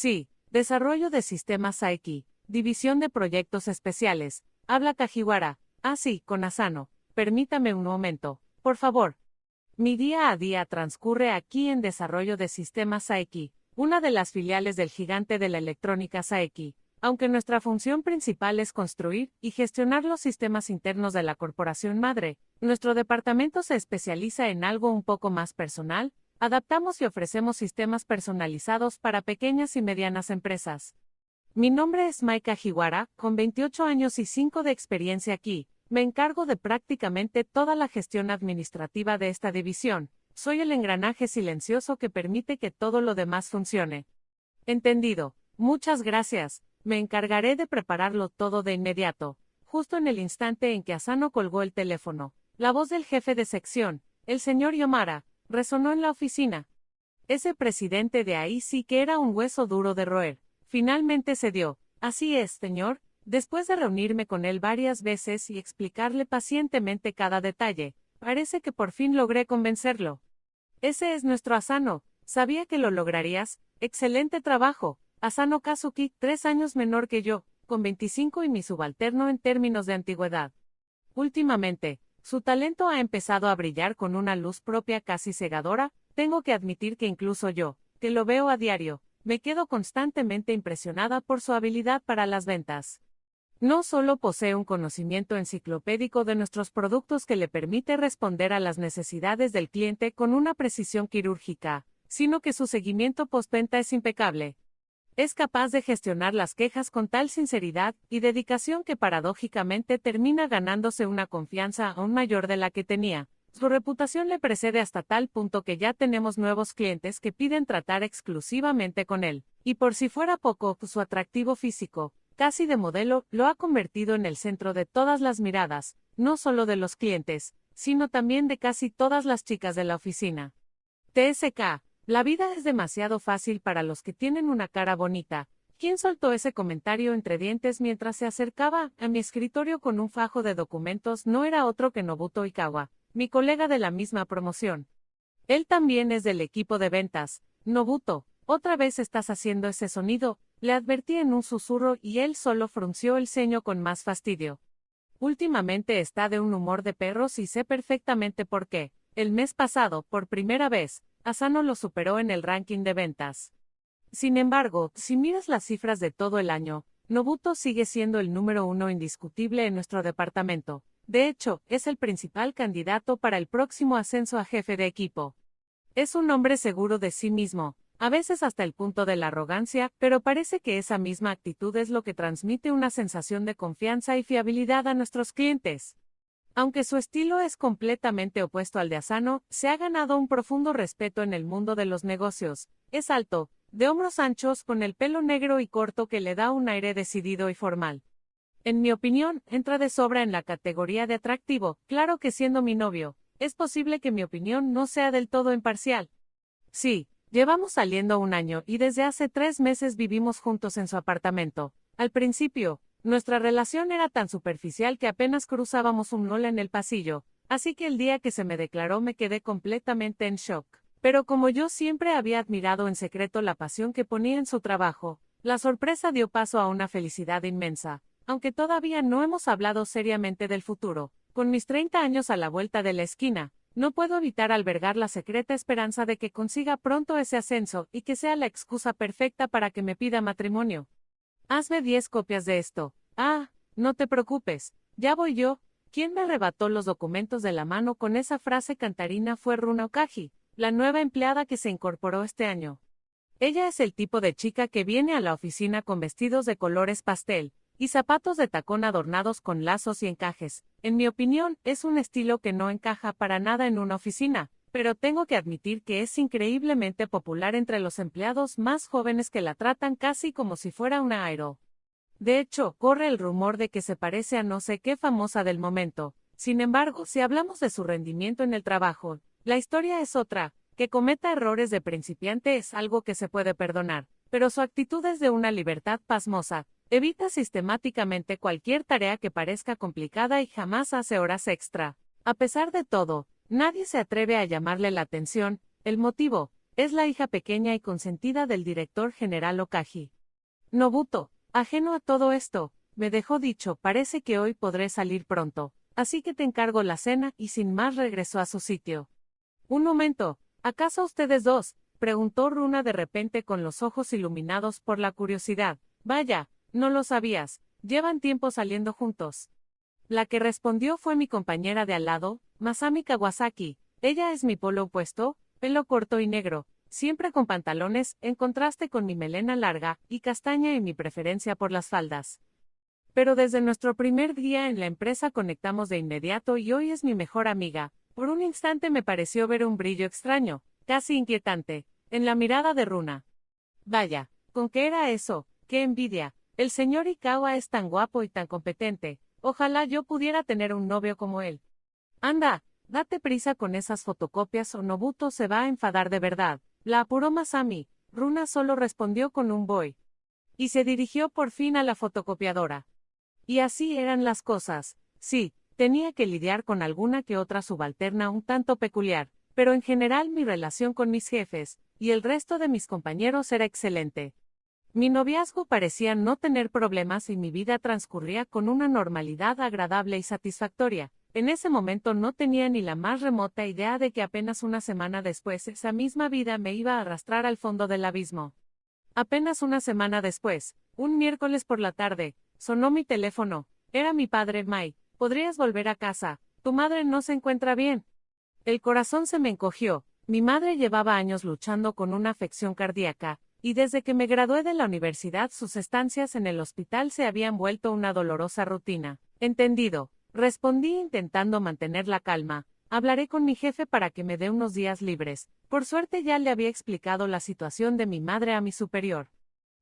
Sí, desarrollo de sistemas Saeki, división de proyectos especiales. Habla Kajiwara. Ah, sí, con Asano. Permítame un momento, por favor. Mi día a día transcurre aquí en desarrollo de sistemas Saeki, una de las filiales del gigante de la electrónica Saeki. Aunque nuestra función principal es construir y gestionar los sistemas internos de la corporación madre, nuestro departamento se especializa en algo un poco más personal. Adaptamos y ofrecemos sistemas personalizados para pequeñas y medianas empresas. Mi nombre es Mai Kajiwara, con 28 años y 5 de experiencia aquí. Me encargo de prácticamente toda la gestión administrativa de esta división. Soy el engranaje silencioso que permite que todo lo demás funcione. Entendido. Muchas gracias. Me encargaré de prepararlo todo de inmediato. Justo en el instante en que Asano colgó el teléfono, la voz del jefe de sección, el señor Yomara, resonó en la oficina. Ese presidente de ahí sí que era un hueso duro de roer. Finalmente cedió. Así es, señor. Después de reunirme con él varias veces y explicarle pacientemente cada detalle, parece que por fin logré convencerlo. Ese es nuestro Asano. Sabía que lo lograrías. Excelente trabajo. Asano Kazuki, 3 años menor que yo, con 25 y mi subalterno en términos de antigüedad. Últimamente, su talento ha empezado a brillar con una luz propia casi cegadora. Tengo que admitir que incluso yo, que lo veo a diario, me quedo constantemente impresionada por su habilidad para las ventas. No solo posee un conocimiento enciclopédico de nuestros productos que le permite responder a las necesidades del cliente con una precisión quirúrgica, sino que su seguimiento postventa es impecable. Es capaz de gestionar las quejas con tal sinceridad y dedicación que paradójicamente termina ganándose una confianza aún mayor de la que tenía. Su reputación le precede hasta tal punto que ya tenemos nuevos clientes que piden tratar exclusivamente con él. Y por si fuera poco, su atractivo físico, casi de modelo, lo ha convertido en el centro de todas las miradas, no solo de los clientes, sino también de casi todas las chicas de la oficina. TSK. La vida es demasiado fácil para los que tienen una cara bonita. ¿Quién soltó ese comentario entre dientes mientras se acercaba a mi escritorio con un fajo de documentos? No era otro que Nobuto Oikawa, mi colega de la misma promoción. Él también es del equipo de ventas. Nobuto, otra vez estás haciendo ese sonido, le advertí en un susurro y él solo frunció el ceño con más fastidio. Últimamente está de un humor de perros y sé perfectamente por qué. El mes pasado, por primera vez, Asano lo superó en el ranking de ventas. Sin embargo, si miras las cifras de todo el año, Nobuto sigue siendo el número 1 indiscutible en nuestro departamento. De hecho, es el principal candidato para el próximo ascenso a jefe de equipo. Es un hombre seguro de sí mismo, a veces hasta el punto de la arrogancia, pero parece que esa misma actitud es lo que transmite una sensación de confianza y fiabilidad a nuestros clientes. Aunque su estilo es completamente opuesto al de Asano, se ha ganado un profundo respeto en el mundo de los negocios. Es alto, de hombros anchos, con el pelo negro y corto que le da un aire decidido y formal. En mi opinión, entra de sobra en la categoría de atractivo. Claro que siendo mi novio, es posible que mi opinión no sea del todo imparcial. Sí, llevamos saliendo 1 año y desde hace 3 meses vivimos juntos en su apartamento. Al principio, nuestra relación era tan superficial que apenas cruzábamos un hola en el pasillo, así que el día que se me declaró me quedé completamente en shock. Pero como yo siempre había admirado en secreto la pasión que ponía en su trabajo, la sorpresa dio paso a una felicidad inmensa. Aunque todavía no hemos hablado seriamente del futuro, con mis 30 años a la vuelta de la esquina, no puedo evitar albergar la secreta esperanza de que consiga pronto ese ascenso y que sea la excusa perfecta para que me pida matrimonio. Hazme 10 copias de esto. Ah, no te preocupes, ya voy yo. Quien me arrebató los documentos de la mano con esa frase cantarina fue Runa Okaji, la nueva empleada que se incorporó este año. Ella es el tipo de chica que viene a la oficina con vestidos de colores pastel y zapatos de tacón adornados con lazos y encajes. En mi opinión, es un estilo que no encaja para nada en una oficina, pero tengo que admitir que es increíblemente popular entre los empleados más jóvenes que la tratan casi como si fuera una idol. De hecho, corre el rumor de que se parece a no sé qué famosa del momento. Sin embargo, si hablamos de su rendimiento en el trabajo, la historia es otra. Que cometa errores de principiante es algo que se puede perdonar, pero su actitud es de una libertad pasmosa. Evita sistemáticamente cualquier tarea que parezca complicada y jamás hace horas extra. A pesar de todo, nadie se atreve a llamarle la atención. El motivo, Es la hija pequeña y consentida del director general Okagi. Nobuto, ajeno a todo esto, me dejó dicho, parece que hoy podré salir pronto, así que te encargo la cena, y sin más regresó a su sitio. Un momento, ¿acaso ustedes dos? Preguntó Runa de repente con los ojos iluminados por la curiosidad. Vaya, no lo sabías, llevan tiempo saliendo juntos. La que respondió fue mi compañera de al lado, Masami Kawasaki. Ella es mi polo opuesto, pelo corto y negro, siempre con pantalones, en contraste con mi melena larga y castaña y mi preferencia por las faldas. Pero desde nuestro primer día en la empresa conectamos de inmediato y hoy es mi mejor amiga. Por un instante me pareció ver un brillo extraño, casi inquietante, en la mirada de Runa. Vaya, ¿con qué era eso? ¡Qué envidia! El señor Ikawa es tan guapo y tan competente. Ojalá yo pudiera tener un novio como él. Anda, date prisa con esas fotocopias o Nobuto se va a enfadar de verdad. La apuró Masami. Runa solo respondió con un voy. Y se dirigió por fin a la fotocopiadora. Y así eran las cosas. Sí, tenía que lidiar con alguna que otra subalterna un tanto peculiar, pero en general mi relación con mis jefes y el resto de mis compañeros era excelente. Mi noviazgo parecía no tener problemas y mi vida transcurría con una normalidad agradable y satisfactoria. En ese momento no tenía ni la más remota idea de que apenas una semana después esa misma vida me iba a arrastrar al fondo del abismo. Apenas una semana después, un miércoles por la tarde, sonó mi teléfono. Era mi padre, Mai. ¿Podrías volver a casa? Tu madre no se encuentra bien. El corazón se me encogió. Mi madre llevaba años luchando con una afección cardíaca, y desde que me gradué de la universidad sus estancias en el hospital se habían vuelto una dolorosa rutina. Entendido, respondí intentando mantener la calma. Hablaré con mi jefe para que me dé unos días libres. Por suerte ya le había explicado la situación de mi madre a mi superior.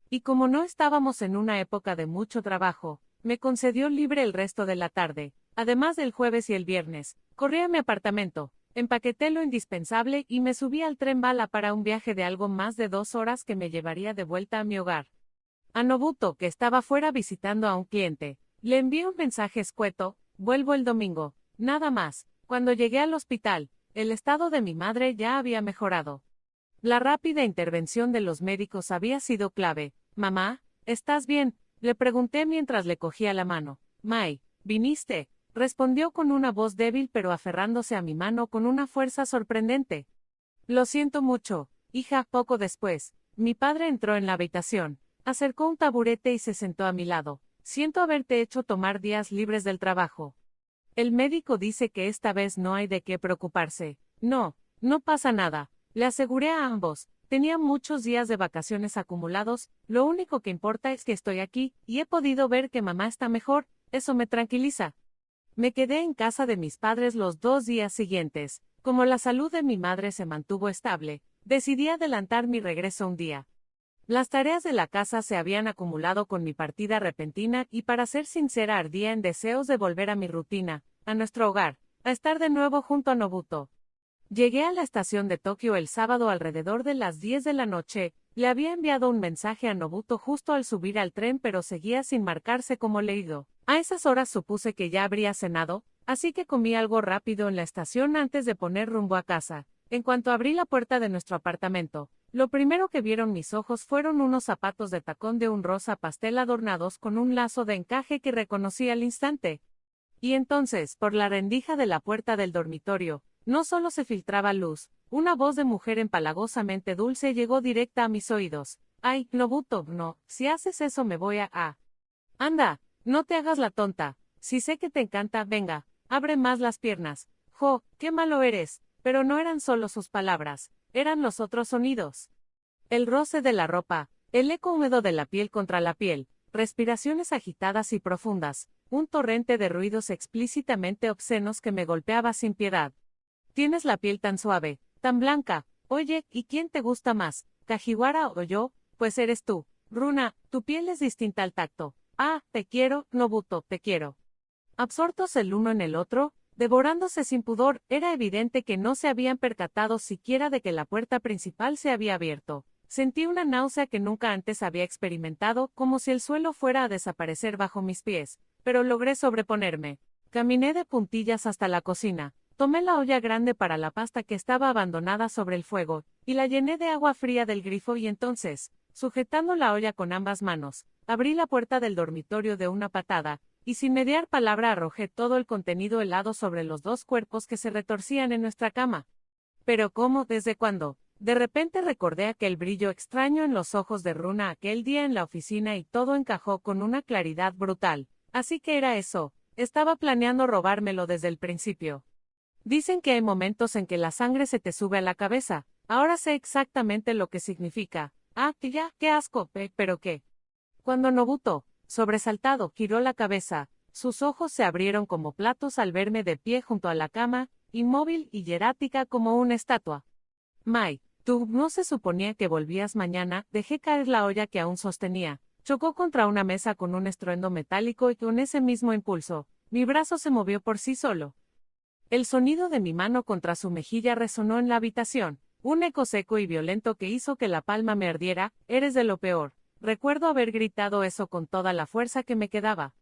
Y como no estábamos en una época de mucho trabajo, me concedió libre el resto de la tarde, además del jueves y el viernes. Corrí a mi apartamento, empaqueté lo indispensable y me subí al tren bala para un viaje de algo más de 2 horas que me llevaría de vuelta a mi hogar. A Nobuto, que estaba fuera visitando a un cliente, le envié un mensaje escueto: vuelvo el domingo, nada más. Cuando llegué al hospital, el estado de mi madre ya había mejorado. La rápida intervención de los médicos había sido clave. Mamá, ¿estás bien? Le pregunté mientras le cogía la mano. Mai, ¿viniste? Respondió con una voz débil pero aferrándose a mi mano con una fuerza sorprendente. Lo siento mucho, hija. Poco después, mi padre entró en la habitación, acercó un taburete y se sentó a mi lado. Siento haberte hecho tomar días libres del trabajo. El médico dice que esta vez no hay de qué preocuparse. No, no pasa nada, le aseguré a ambos. Tenía muchos días de vacaciones acumulados, lo único que importa es que estoy aquí, y he podido ver que mamá está mejor, eso me tranquiliza. Me quedé en casa de mis padres los 2 días siguientes. Como la salud de mi madre se mantuvo estable, decidí adelantar mi regreso un día. Las tareas de la casa se habían acumulado con mi partida repentina y para ser sincera ardía en deseos de volver a mi rutina, a nuestro hogar, a estar de nuevo junto a Nobuto. Llegué a la estación de Tokio el sábado alrededor de las 10 de la noche, le había enviado un mensaje a Nobuto justo al subir al tren pero seguía sin marcarse como leído. A esas horas supuse que ya habría cenado, así que comí algo rápido en la estación antes de poner rumbo a casa. En cuanto abrí la puerta de nuestro apartamento, lo primero que vieron mis ojos fueron unos zapatos de tacón de un rosa pastel adornados con un lazo de encaje que reconocí al instante. Y entonces, por la rendija de la puerta del dormitorio, no solo se filtraba luz, una voz de mujer empalagosamente dulce llegó directa a mis oídos. Ay, Nobuto, no, si haces eso me voy a... Anda, no te hagas la tonta, si sé que te encanta, venga, abre más las piernas. Jo, qué malo eres. Pero no eran solo sus palabras, eran los otros sonidos. El roce de la ropa, el eco húmedo de la piel contra la piel, respiraciones agitadas y profundas, un torrente de ruidos explícitamente obscenos que me golpeaba sin piedad. Tienes la piel tan suave, tan blanca. Oye, ¿y quién te gusta más, Kajiwara o yo? Pues eres tú, Runa, tu piel es distinta al tacto. Ah, te quiero, Nobuto, te quiero. Absortos el uno en el otro, devorándose sin pudor, era evidente que no se habían percatado siquiera de que la puerta principal se había abierto. Sentí una náusea que nunca antes había experimentado, como si el suelo fuera a desaparecer bajo mis pies, pero logré sobreponerme. Caminé de puntillas hasta la cocina. Tomé la olla grande para la pasta que estaba abandonada sobre el fuego, y la llené de agua fría del grifo y entonces, sujetando la olla con ambas manos, abrí la puerta del dormitorio de una patada, y sin mediar palabra arrojé todo el contenido helado sobre los dos cuerpos que se retorcían en nuestra cama. Pero ¿cómo? ¿Desde cuándo? De repente recordé aquel brillo extraño en los ojos de Runa aquel día en la oficina y todo encajó con una claridad brutal. Así que era eso, estaba planeando robármelo desde el principio. Dicen que hay momentos en que la sangre se te sube a la cabeza, ahora sé exactamente lo que significa. Ah, que ya, qué asco, pero qué. Cuando Nobuto, sobresaltado, giró la cabeza, sus ojos se abrieron como platos al verme de pie junto a la cama, inmóvil y hierática como una estatua. Mai, ¿tú no se suponía que volvías mañana? Dejé caer la olla que aún sostenía. Chocó contra una mesa con un estruendo metálico y con ese mismo impulso, mi brazo se movió por sí solo. El sonido de mi mano contra su mejilla resonó en la habitación, un eco seco y violento que hizo que la palma me ardiera. Eres de lo peor. Recuerdo haber gritado eso con toda la fuerza que me quedaba.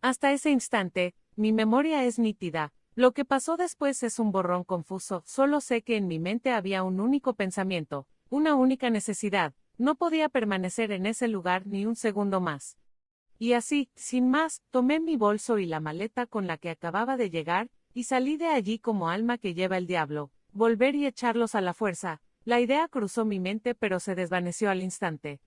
Hasta ese instante, mi memoria es nítida. Lo que pasó después es un borrón confuso, solo sé que en mi mente había un único pensamiento, una única necesidad, no podía permanecer en ese lugar ni un segundo más. Y así, sin más, tomé mi bolso y la maleta con la que acababa de llegar, y salí de allí como alma que lleva el diablo, volver y echarlos a la fuerza. La idea cruzó mi mente pero se desvaneció al instante.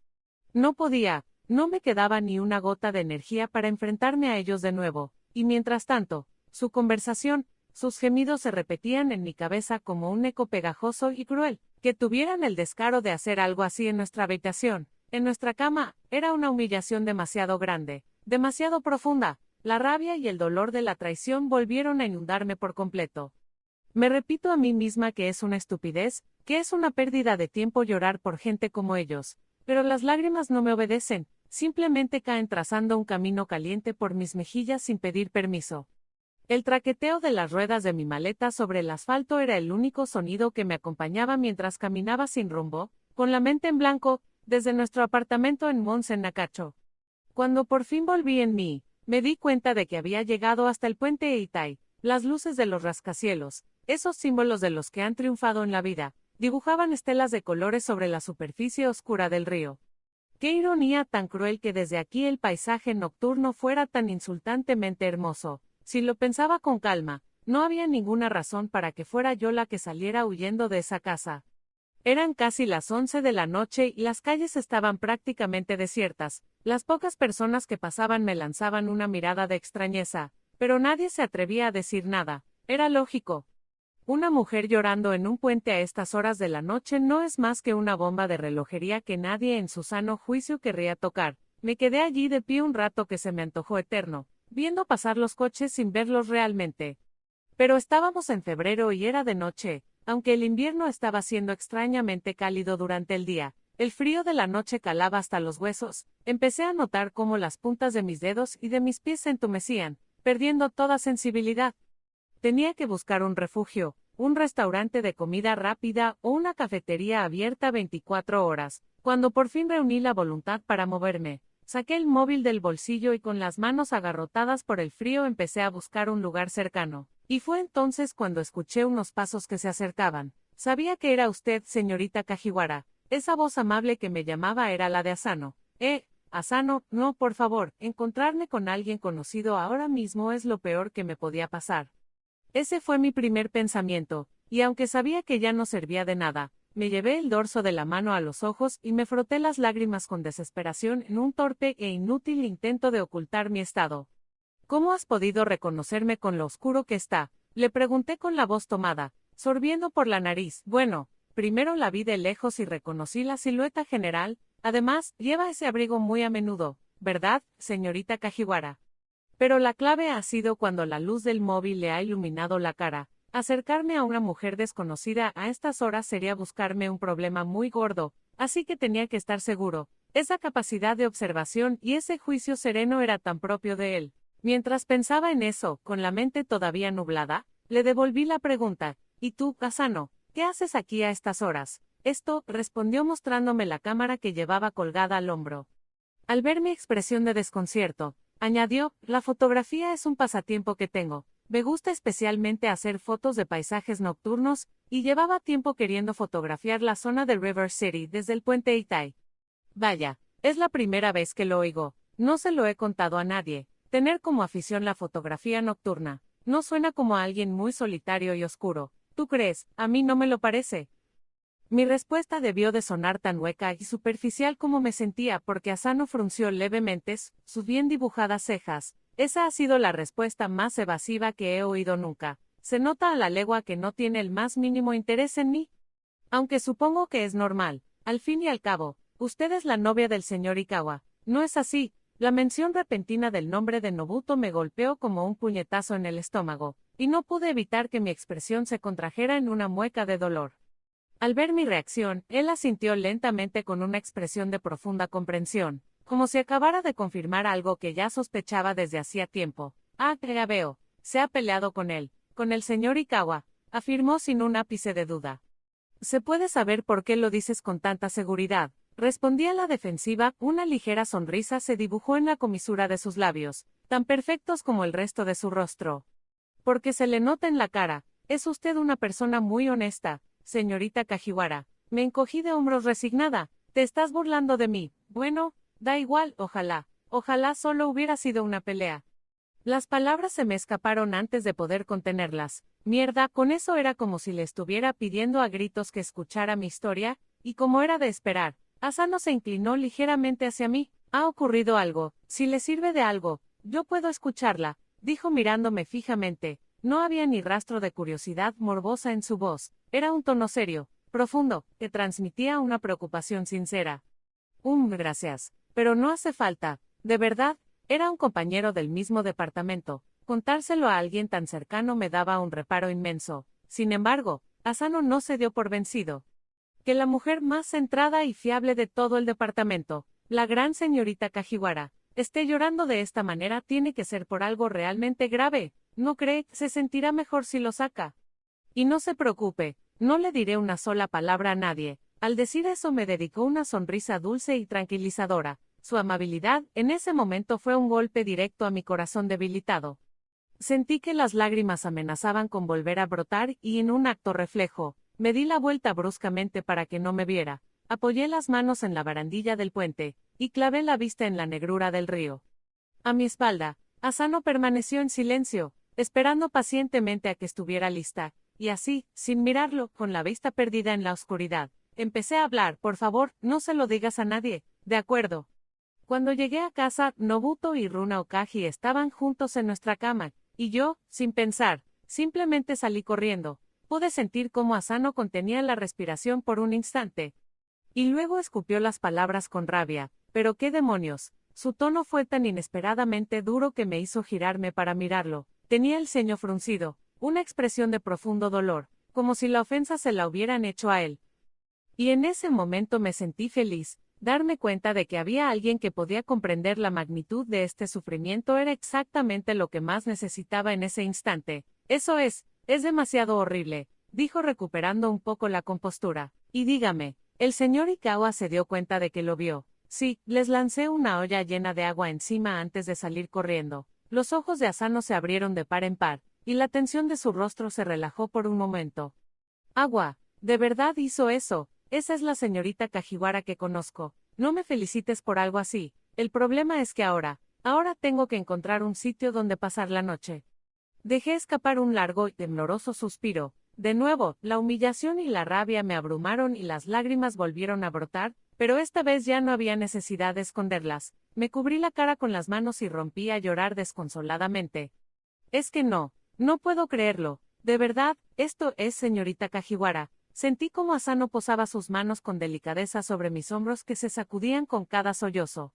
No podía, no me quedaba ni una gota de energía para enfrentarme a ellos de nuevo, y mientras tanto, su conversación, sus gemidos se repetían en mi cabeza como un eco pegajoso y cruel. Que tuvieran el descaro de hacer algo así en nuestra habitación, en nuestra cama, era una humillación demasiado grande, demasiado profunda. La rabia y el dolor de la traición volvieron a inundarme por completo. Me repito a mí misma que es una estupidez, que es una pérdida de tiempo llorar por gente como ellos, pero las lágrimas no me obedecen, simplemente caen trazando un camino caliente por mis mejillas sin pedir permiso. El traqueteo de las ruedas de mi maleta sobre el asfalto era el único sonido que me acompañaba mientras caminaba sin rumbo, con la mente en blanco, desde nuestro apartamento en Monsen-Nakacho. Cuando por fin volví en mí, me di cuenta de que había llegado hasta el puente Eitai. Las luces de los rascacielos, esos símbolos de los que han triunfado en la vida, dibujaban estelas de colores sobre la superficie oscura del río. Qué ironía tan cruel que desde aquí el paisaje nocturno fuera tan insultantemente hermoso. Si lo pensaba con calma, no había ninguna razón para que fuera yo la que saliera huyendo de esa casa. Eran casi las 11 de la noche y las calles estaban prácticamente desiertas. Las pocas personas que pasaban me lanzaban una mirada de extrañeza, pero nadie se atrevía a decir nada. Era lógico. Una mujer llorando en un puente a estas horas de la noche no es más que una bomba de relojería que nadie en su sano juicio querría tocar. Me quedé allí de pie un rato que se me antojó eterno, viendo pasar los coches sin verlos realmente. Pero estábamos en febrero y era de noche, aunque el invierno estaba siendo extrañamente cálido durante el día. El frío de la noche calaba hasta los huesos. Empecé a notar cómo las puntas de mis dedos y de mis pies se entumecían, perdiendo toda sensibilidad. Tenía que buscar un refugio, un restaurante de comida rápida o una cafetería abierta 24 horas. Cuando por fin reuní la voluntad para moverme, saqué el móvil del bolsillo y con las manos agarrotadas por el frío empecé a buscar un lugar cercano. Y fue entonces cuando escuché unos pasos que se acercaban. Sabía que era usted, señorita Kajiwara. Esa voz amable que me llamaba era la de Asano. Asano, no, por favor, encontrarme con alguien conocido ahora mismo es lo peor que me podía pasar. Ese fue mi primer pensamiento, y aunque sabía que ya no servía de nada, me llevé el dorso de la mano a los ojos y me froté las lágrimas con desesperación en un torpe e inútil intento de ocultar mi estado. ¿Cómo has podido reconocerme con lo oscuro que está? Le pregunté con la voz tomada, sorbiendo por la nariz. Bueno, primero la vi de lejos y reconocí la silueta general. Además, lleva ese abrigo muy a menudo, ¿verdad, señorita Kajiwara? Pero la clave ha sido cuando la luz del móvil le ha iluminado la cara. Acercarme a una mujer desconocida a estas horas sería buscarme un problema muy gordo, así que tenía que estar seguro. Esa capacidad de observación y ese juicio sereno era tan propio de él. Mientras pensaba en eso, con la mente todavía nublada, le devolví la pregunta. ¿Y tú, Asano, qué haces aquí a estas horas? Esto, respondió mostrándome la cámara que llevaba colgada al hombro. Al ver mi expresión de desconcierto, añadió, la fotografía es un pasatiempo que tengo. Me gusta especialmente hacer fotos de paisajes nocturnos, y llevaba tiempo queriendo fotografiar la zona de River City desde el puente Itai. Vaya, es la primera vez que lo oigo, no se lo he contado a nadie. Tener como afición la fotografía nocturna, no suena como a alguien muy solitario y oscuro. ¿Tú crees? A mí no me lo parece. Mi respuesta debió de sonar tan hueca y superficial como me sentía porque Asano frunció levemente sus bien dibujadas cejas. Esa ha sido la respuesta más evasiva que he oído nunca. Se nota a la legua que no tiene el más mínimo interés en mí. Aunque supongo que es normal, al fin y al cabo, usted es la novia del señor Ikawa, ¿no es así? La mención repentina del nombre de Nobuto me golpeó como un puñetazo en el estómago, y no pude evitar que mi expresión se contrajera en una mueca de dolor. Al ver mi reacción, él asintió lentamente con una expresión de profunda comprensión, como si acabara de confirmar algo que ya sospechaba desde hacía tiempo. Ah, ya veo, se ha peleado con el señor Ikawa, afirmó sin un ápice de duda. ¿Se puede saber por qué lo dices con tanta seguridad? Respondí a la defensiva, una ligera sonrisa se dibujó en la comisura de sus labios, tan perfectos como el resto de su rostro. Porque se le nota en la cara, es usted una persona muy honesta, señorita Kajiwara. Me encogí de hombros resignada. Te estás burlando de mí. Bueno, da igual, ojalá solo hubiera sido una pelea. Las palabras se me escaparon antes de poder contenerlas. Mierda, con eso era como si le estuviera pidiendo a gritos que escuchara mi historia, y como era de esperar, Asano se inclinó ligeramente hacia mí. Ha ocurrido algo, si le sirve de algo, yo puedo escucharla, dijo mirándome fijamente. No había ni rastro de curiosidad morbosa en su voz, era un tono serio, profundo, que transmitía una preocupación sincera. Gracias, pero no hace falta, de verdad. Era un compañero del mismo departamento. Contárselo a alguien tan cercano me daba un reparo inmenso. Sin embargo, Asano no se dio por vencido. Que la mujer más centrada y fiable de todo el departamento, la gran señorita Kajiwara, esté llorando de esta manera tiene que ser por algo realmente grave. ¿No cree? Se sentirá mejor si lo saca. Y no se preocupe, no le diré una sola palabra a nadie. Al decir eso me dedicó una sonrisa dulce y tranquilizadora. Su amabilidad, en ese momento fue un golpe directo a mi corazón debilitado. Sentí que las lágrimas amenazaban con volver a brotar y en un acto reflejo, me di la vuelta bruscamente para que no me viera. Apoyé las manos en la barandilla del puente, y clavé la vista en la negrura del río. A mi espalda, Asano permaneció en silencio, esperando pacientemente a que estuviera lista, y así, sin mirarlo, con la vista perdida en la oscuridad, empecé a hablar. Por favor, no se lo digas a nadie. De acuerdo. Cuando llegué a casa, Nobuto y Runa Okagi estaban juntos en nuestra cama, y yo, sin pensar, simplemente salí corriendo. Pude sentir cómo Asano contenía la respiración por un instante. Y luego escupió las palabras con rabia. Pero qué demonios. Su tono fue tan inesperadamente duro que me hizo girarme para mirarlo. Tenía el ceño fruncido, una expresión de profundo dolor, como si la ofensa se la hubieran hecho a él. Y en ese momento me sentí feliz. Darme cuenta de que había alguien que podía comprender la magnitud de este sufrimiento era exactamente lo que más necesitaba en ese instante. Eso es demasiado horrible, dijo recuperando un poco la compostura. Y dígame, ¿el señor Ikawa se dio cuenta de que lo vio? Sí, les lancé una olla llena de agua encima antes de salir corriendo. Los ojos de Asano se abrieron de par en par, y la tensión de su rostro se relajó por un momento. Agua, ¿de verdad hizo eso? Esa es la señorita Kajiwara que conozco. No me felicites por algo así. El problema es que ahora tengo que encontrar un sitio donde pasar la noche. Dejé escapar un largo y tembloroso suspiro. De nuevo, la humillación y la rabia me abrumaron y las lágrimas volvieron a brotar, pero esta vez ya no había necesidad de esconderlas. Me cubrí la cara con las manos y rompí a llorar desconsoladamente. Es que no puedo creerlo. De verdad, esto es señorita Kajiwara. Sentí como Asano posaba sus manos con delicadeza sobre mis hombros que se sacudían con cada sollozo.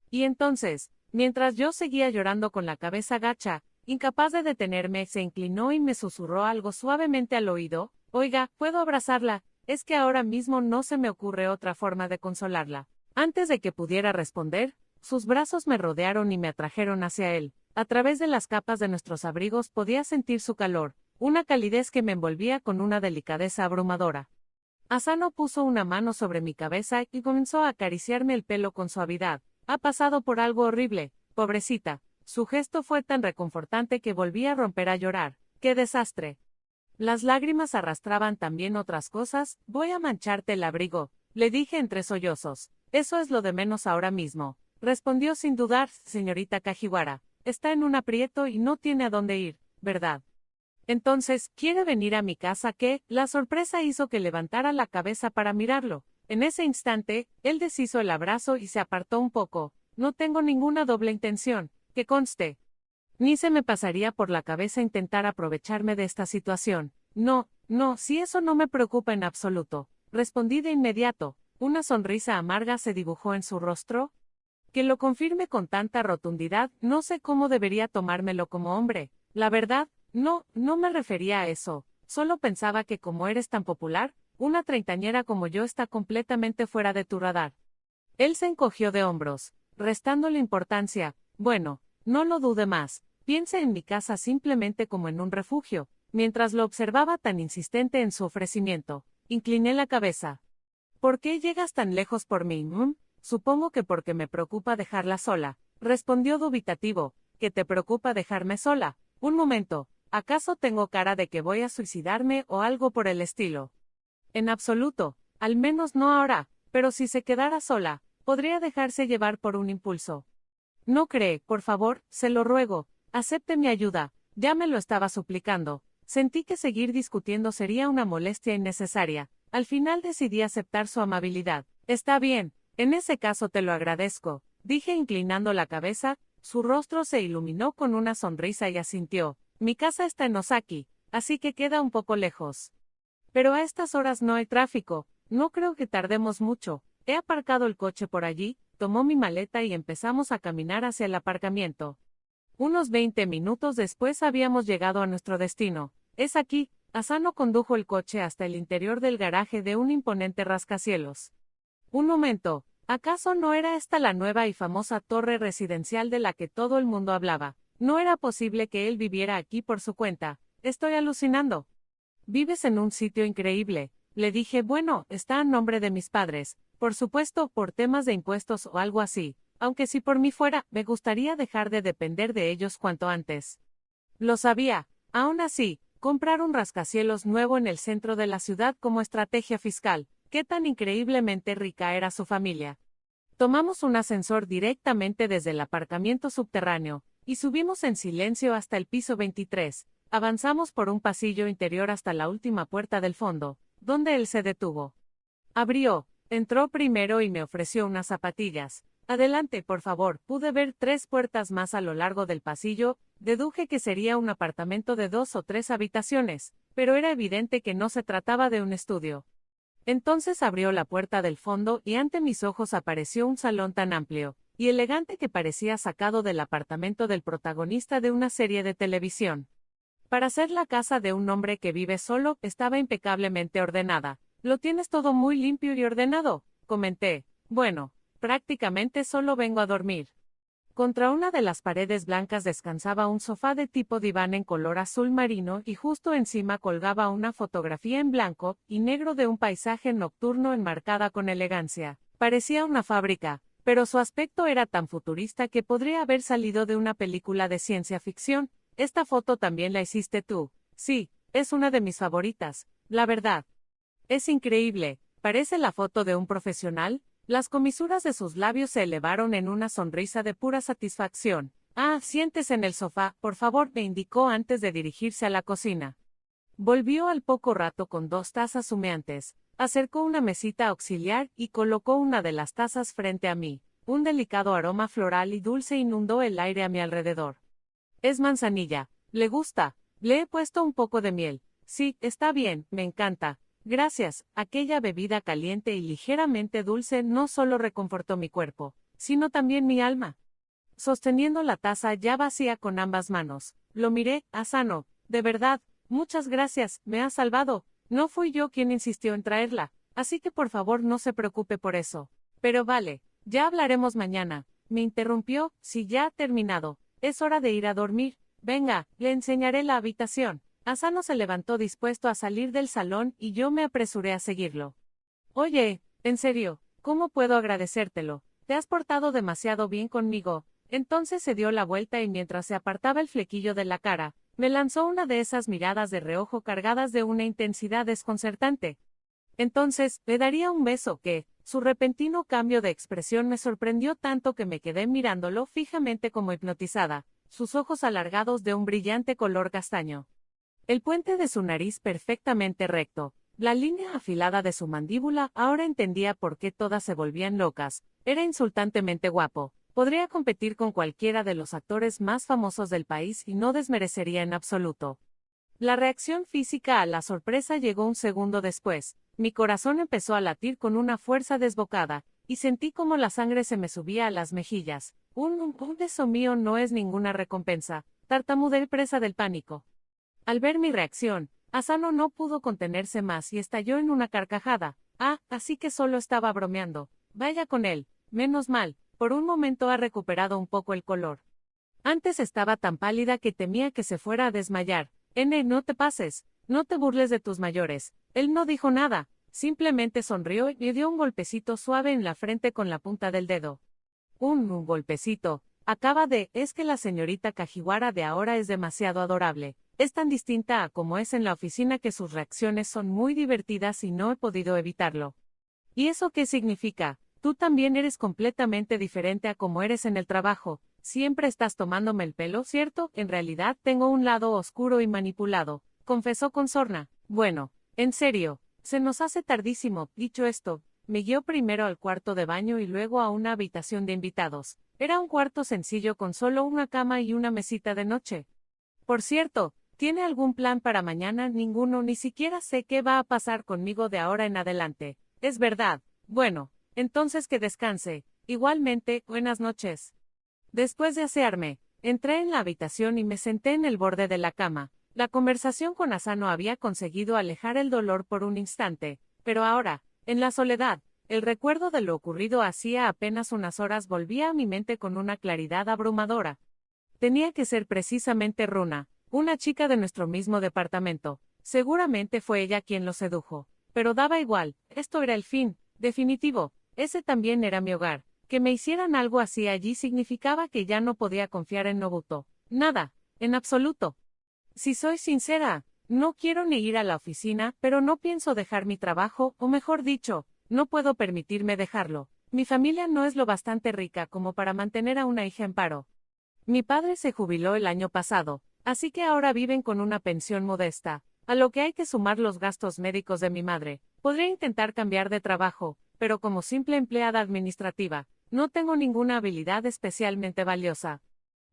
Y entonces, mientras yo seguía llorando con la cabeza gacha, incapaz de detenerme, se inclinó y me susurró algo suavemente al oído. Oiga, ¿puedo abrazarla? Es que ahora mismo no se me ocurre otra forma de consolarla. Antes de que pudiera responder, sus brazos me rodearon y me atrajeron hacia él. A través de las capas de nuestros abrigos podía sentir su calor, una calidez que me envolvía con una delicadeza abrumadora. Asano puso una mano sobre mi cabeza y comenzó a acariciarme el pelo con suavidad. Ha pasado por algo horrible, pobrecita. Su gesto fue tan reconfortante que volví a romper a llorar. ¡Qué desastre! Las lágrimas arrastraban también otras cosas. Voy a mancharte el abrigo, le dije entre sollozos. Eso es lo de menos ahora mismo, respondió sin dudar, señorita Kajiwara. Está en un aprieto y no tiene a dónde ir, ¿verdad? Entonces, ¿quiere venir a mi casa? ¿Qué? La sorpresa hizo que levantara la cabeza para mirarlo. En ese instante, él deshizo el abrazo y se apartó un poco. No tengo ninguna doble intención, que conste. Ni se me pasaría por la cabeza intentar aprovecharme de esta situación. No, no, si eso no me preocupa en absoluto, respondí de inmediato. Una sonrisa amarga se dibujó en su rostro. Que lo confirme con tanta rotundidad, no sé cómo debería tomármelo como hombre. La verdad, no me refería a eso. Solo pensaba que como eres tan popular, una treintañera como yo está completamente fuera de tu radar. Él se encogió de hombros, restándole importancia. Bueno, no lo dude más. Piense en mi casa simplemente como en un refugio. Mientras lo observaba tan insistente en su ofrecimiento, incliné la cabeza. ¿Por qué llegas tan lejos por mí? Supongo que porque me preocupa dejarla sola, respondió dubitativo. ¿Qué te preocupa dejarme sola? Un momento, ¿acaso tengo cara de que voy a suicidarme o algo por el estilo? En absoluto, al menos no ahora, pero si se quedara sola, podría dejarse llevar por un impulso. No cree, por favor, se lo ruego, acepte mi ayuda, ya me lo estaba suplicando. Sentí que seguir discutiendo sería una molestia innecesaria. Al final decidí aceptar su amabilidad. Está bien, en ese caso te lo agradezco, dije inclinando la cabeza. Su rostro se iluminó con una sonrisa y asintió. Mi casa está en Osaki, así que queda un poco lejos. Pero a estas horas no hay tráfico, no creo que tardemos mucho. He aparcado el coche por allí, tomó mi maleta y empezamos a caminar hacia el aparcamiento. Unos 20 minutos después habíamos llegado a nuestro destino. Es aquí. Asano condujo el coche hasta el interior del garaje de un imponente rascacielos. Un momento, ¿acaso no era esta la nueva y famosa torre residencial de la que todo el mundo hablaba? No era posible que él viviera aquí por su cuenta. Estoy alucinando. Vives en un sitio increíble, le dije. Bueno, está a nombre de mis padres, por supuesto, por temas de impuestos o algo así, aunque si por mí fuera, me gustaría dejar de depender de ellos cuanto antes. Lo sabía. Aún así, comprar un rascacielos nuevo en el centro de la ciudad como estrategia fiscal, qué tan increíblemente rica era su familia. Tomamos un ascensor directamente desde el aparcamiento subterráneo, y subimos en silencio hasta el piso 23. Avanzamos por un pasillo interior hasta la última puerta del fondo, donde él se detuvo. Abrió, entró primero y me ofreció unas zapatillas. Adelante, por favor. Pude ver 3 puertas más a lo largo del pasillo. Deduje que sería un apartamento de 2 o 3 habitaciones, pero era evidente que no se trataba de un estudio. Entonces abrió la puerta del fondo y ante mis ojos apareció un salón tan amplio y elegante que parecía sacado del apartamento del protagonista de una serie de televisión. Para ser la casa de un hombre que vive solo, estaba impecablemente ordenada. Lo tienes todo muy limpio y ordenado, comenté. Bueno, prácticamente solo vengo a dormir. Contra una de las paredes blancas descansaba un sofá de tipo diván en color azul marino y justo encima colgaba una fotografía en blanco y negro de un paisaje nocturno enmarcada con elegancia. Parecía una fábrica, pero su aspecto era tan futurista que podría haber salido de una película de ciencia ficción. Esta foto también la hiciste tú. Sí, es una de mis favoritas, la verdad. Es increíble, parece la foto de un profesional. Las comisuras de sus labios se elevaron en una sonrisa de pura satisfacción. Ah, siéntese en el sofá, por favor, me indicó antes de dirigirse a la cocina. Volvió al poco rato con 2 tazas humeantes, acercó una mesita auxiliar y colocó una de las tazas frente a mí. Un delicado aroma floral y dulce inundó el aire a mi alrededor. Es manzanilla. ¿Le gusta? Le he puesto un poco de miel. Sí, está bien, me encanta. Gracias. Aquella bebida caliente y ligeramente dulce no solo reconfortó mi cuerpo, sino también mi alma. Sosteniendo la taza ya vacía con ambas manos, lo miré. Asano, de verdad, muchas gracias, me has salvado. No fui yo quien insistió en traerla, así que por favor no se preocupe por eso. Pero vale, ya hablaremos mañana. Me interrumpió. Si ya ha terminado, es hora de ir a dormir. Venga, le enseñaré la habitación. Asano se levantó dispuesto a salir del salón y yo me apresuré a seguirlo. Oye, en serio, ¿cómo puedo agradecértelo? Te has portado demasiado bien conmigo. Entonces se dio la vuelta y mientras se apartaba el flequillo de la cara, me lanzó una de esas miradas de reojo cargadas de una intensidad desconcertante. Entonces, le daría un beso que, su repentino cambio de expresión me sorprendió tanto que me quedé mirándolo fijamente como hipnotizada, sus ojos alargados de un brillante color castaño. El puente de su nariz perfectamente recto, la línea afilada de su mandíbula, ahora entendía por qué todas se volvían locas, era insultantemente guapo, podría competir con cualquiera de los actores más famosos del país y no desmerecería en absoluto. La reacción física a la sorpresa llegó un segundo después, mi corazón empezó a latir con una fuerza desbocada, y sentí como la sangre se me subía a las mejillas. Un beso mío no es ninguna recompensa, tartamudeé presa del pánico. Al ver mi reacción, Asano no pudo contenerse más y estalló en una carcajada. Ah, así que solo estaba bromeando. Vaya con él, menos mal, por un momento ha recuperado un poco el color. Antes estaba tan pálida que temía que se fuera a desmayar. No te pases, no te burles de tus mayores. Él no dijo nada, simplemente sonrió y me dio un golpecito suave en la frente con la punta del dedo. Un golpecito. Es que la señorita Kajiwara de ahora es demasiado adorable. Es tan distinta a como es en la oficina que sus reacciones son muy divertidas y no he podido evitarlo. ¿Y eso qué significa? Tú también eres completamente diferente a como eres en el trabajo. Siempre estás tomándome el pelo, ¿cierto? En realidad tengo un lado oscuro y manipulado, confesó con sorna. Bueno, en serio, se nos hace tardísimo. Dicho esto, me guió primero al cuarto de baño y luego a una habitación de invitados. Era un cuarto sencillo con solo una cama y una mesita de noche. Por cierto, ¿tiene algún plan para mañana? Ninguno, ni siquiera sé qué va a pasar conmigo de ahora en adelante. Es verdad. Bueno, entonces que descanse. Igualmente, buenas noches. Después de asearme, entré en la habitación y me senté en el borde de la cama. La conversación con Asano había conseguido alejar el dolor por un instante, pero ahora, en la soledad, el recuerdo de lo ocurrido hacía apenas unas horas volvía a mi mente con una claridad abrumadora. Tenía que ser precisamente Runa, una chica de nuestro mismo departamento. Seguramente fue ella quien lo sedujo. Pero daba igual, esto era el fin, definitivo, ese también era mi hogar. Que me hicieran algo así allí significaba que ya no podía confiar en Nobuto. Nada, en absoluto. Si soy sincera, no quiero ni ir a la oficina, pero no pienso dejar mi trabajo, o mejor dicho, no puedo permitirme dejarlo. Mi familia no es lo bastante rica como para mantener a una hija en paro. Mi padre se jubiló el año pasado, así que ahora viven con una pensión modesta, a lo que hay que sumar los gastos médicos de mi madre. Podría intentar cambiar de trabajo, pero como simple empleada administrativa, no tengo ninguna habilidad especialmente valiosa.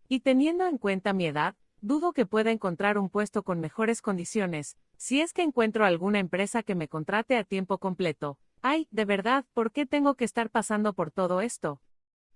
Y teniendo en cuenta mi edad, dudo que pueda encontrar un puesto con mejores condiciones, si es que encuentro alguna empresa que me contrate a tiempo completo. Ay, de verdad, ¿por qué tengo que estar pasando por todo esto?